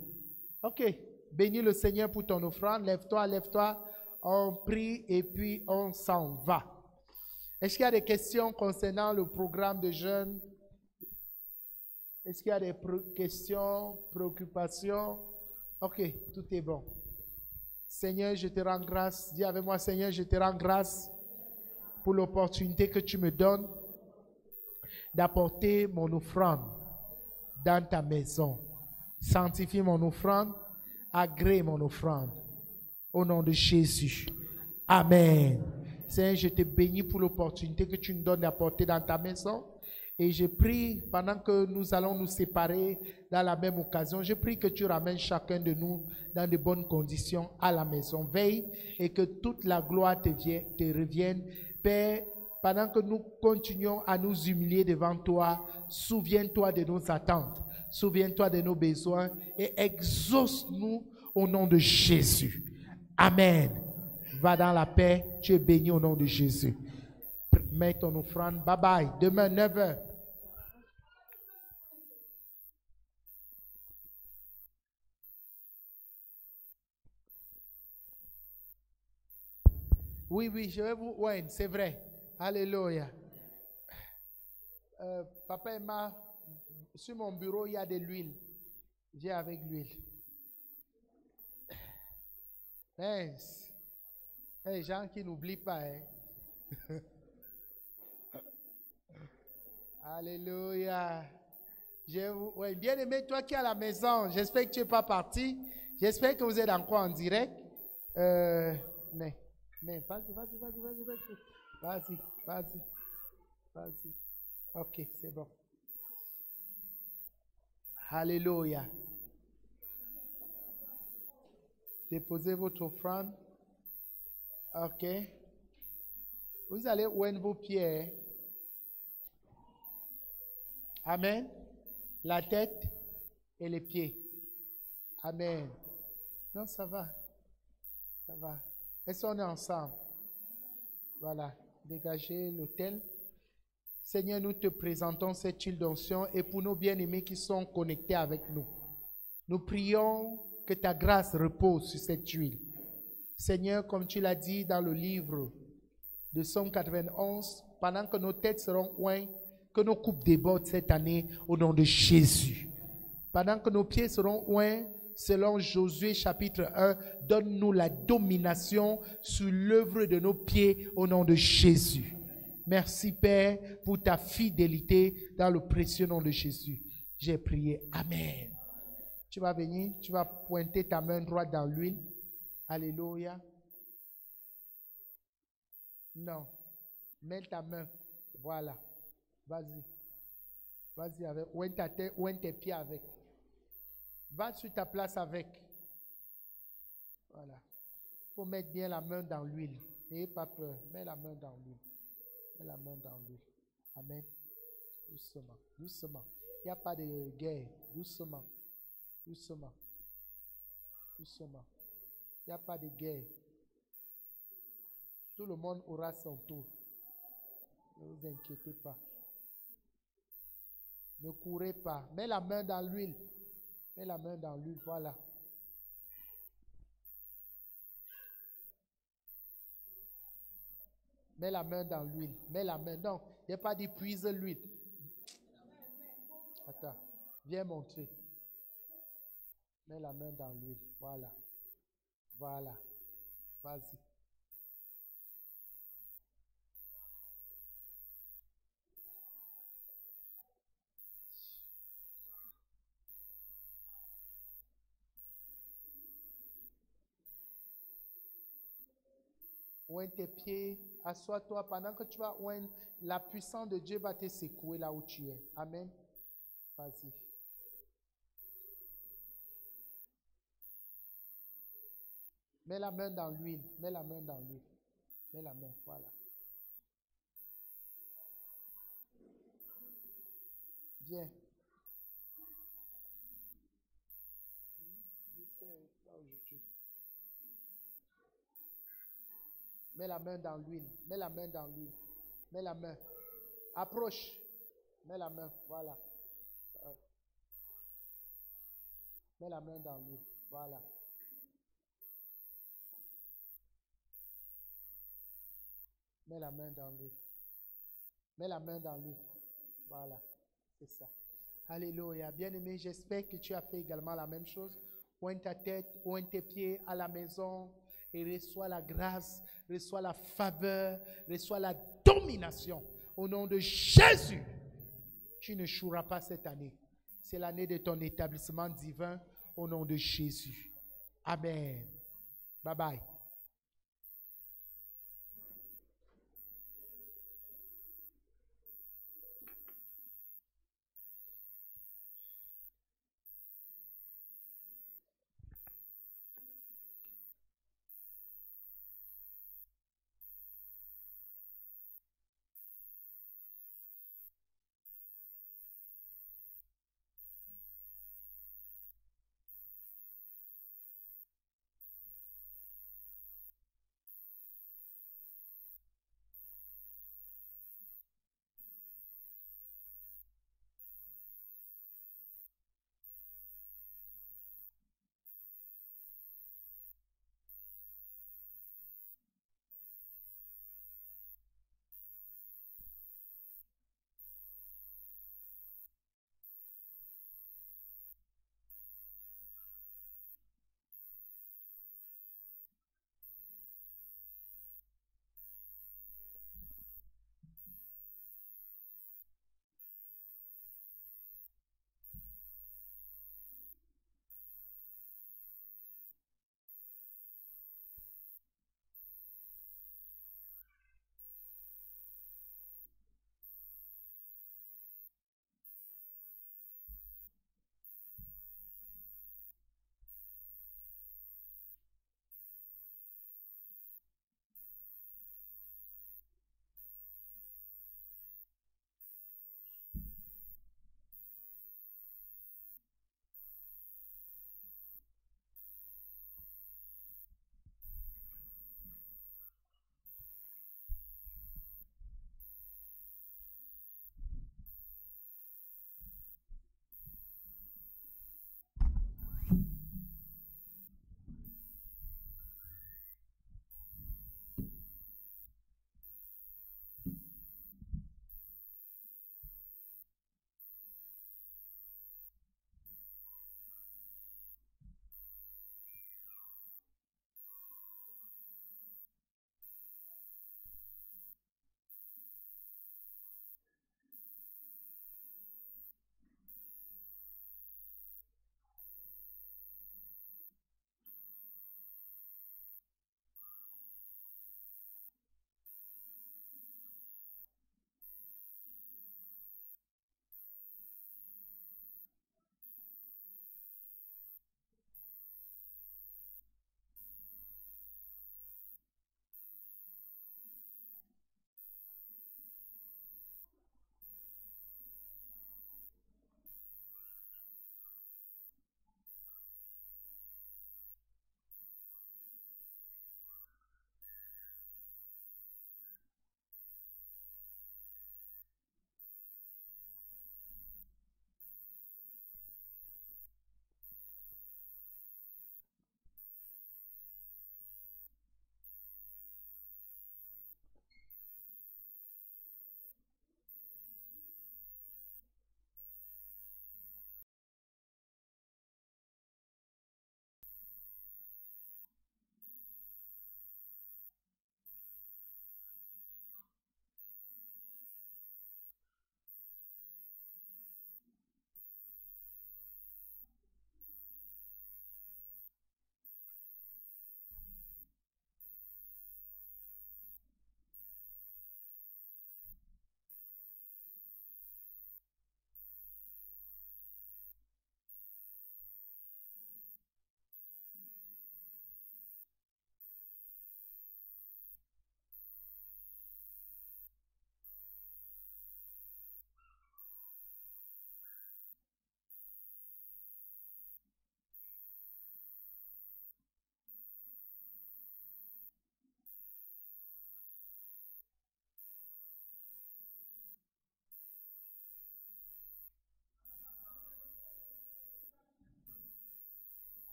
Ok. Bénis le Seigneur pour ton offrande. Lève-toi. On prie et puis on s'en va. Est-ce qu'il y a des questions concernant le programme de jeûne? Est-ce qu'il y a des questions, préoccupations? Ok, tout est bon. Seigneur, je te rends grâce. Dis avec moi, Seigneur, je te rends grâce pour l'opportunité que tu me donnes d'apporter mon offrande dans ta maison. Sanctifie mon offrande, agrée mon offrande. Au nom de Jésus. Amen. Seigneur, je te bénis pour l'opportunité que tu nous donnes d'apporter dans ta maison. Et je prie, pendant que nous allons nous séparer dans la même occasion, je prie que tu ramènes chacun de nous dans de bonnes conditions à la maison. Veille et que toute la gloire te revienne. Père, pendant que nous continuons à nous humilier devant toi, souviens-toi de nos attentes, souviens-toi de nos besoins et exauce-nous au nom de Jésus. Amen. Va dans la paix, tu es béni au nom de Jésus. Mets ton offrande. Bye bye. Demain, 9h. Oui, je vais vous... Oui, c'est vrai. Alléluia. Papa et maman, sur mon bureau, il y a de l'huile. J'ai avec l'huile. Les gens qui n'oublient pas. Hein? Alléluia. Ouais, bien aimé, toi qui es à la maison, j'espère que tu n'es pas parti. J'espère que vous êtes encore en direct. Mais vas-y. Ok, c'est bon. Alléluia. Déposez votre offrande. Ok. Vous allez oindre vos pieds. Amen. La tête et les pieds. Amen. Non, ça va. Ça va. Est-ce qu'on est ensemble? Voilà. Dégagez l'autel. Seigneur, nous te présentons cette huile d'onction et pour nos bien-aimés qui sont connectés avec nous. Nous prions que ta grâce repose sur cette huile. Seigneur, comme tu l'as dit dans le livre de Psaume 91, pendant que nos têtes seront ointes, que nos coupes débordent cette année au nom de Jésus. Pendant que nos pieds seront oints, selon Josué chapitre 1, donne-nous la domination sur l'œuvre de nos pieds au nom de Jésus. Merci Père pour ta fidélité dans le précieux nom de Jésus. J'ai prié. Amen. Tu vas venir, tu vas pointer ta main droite dans l'huile. Alléluia. Non. Mets ta main. Voilà. Vas-y. Vas-y avec. Oint ta tête, oint tes pieds avec. Va sur ta place avec. Voilà. Il faut mettre bien la main dans l'huile. N'ayez pas peur. Mets la main dans l'huile. Mets la main dans l'huile. Amen. Doucement. Doucement. Il n'y a pas de guerre. Doucement. Doucement. Doucement. Il n'y a pas de guerre. Tout le monde aura son tour. Ne vous inquiétez pas. Ne courez pas. Mets la main dans l'huile. Mets la main dans l'huile. Voilà. Mets la main dans l'huile. Mets la main. Non, il n'y a pas dit puise l'huile. Attends. Viens montrer. Mets la main dans l'huile. Voilà. Voilà. Vas-y. Oigne tes pieds, assois-toi pendant que tu vas oindre, la puissance de Dieu va te secouer là où tu es. Amen. Vas-y. Mets la main dans l'huile, mets la main dans l'huile. Mets la main, voilà. Bien. Mets la main dans l'huile, mets la main dans l'huile. Mets la main. Approche. Mets la main, voilà. Mets la main dans l'huile, voilà. Mets la main dans l'huile. Mets la main dans l'huile. Voilà, c'est ça. Alléluia. Bien-aimé, j'espère que tu as fait également la même chose. Oigne ta tête, oigne tes pieds à la maison et reçois la grâce, reçois la faveur, reçois la domination. Au nom de Jésus, tu ne échoueras pas cette année. C'est l'année de ton établissement divin au nom de Jésus. Amen. Bye bye.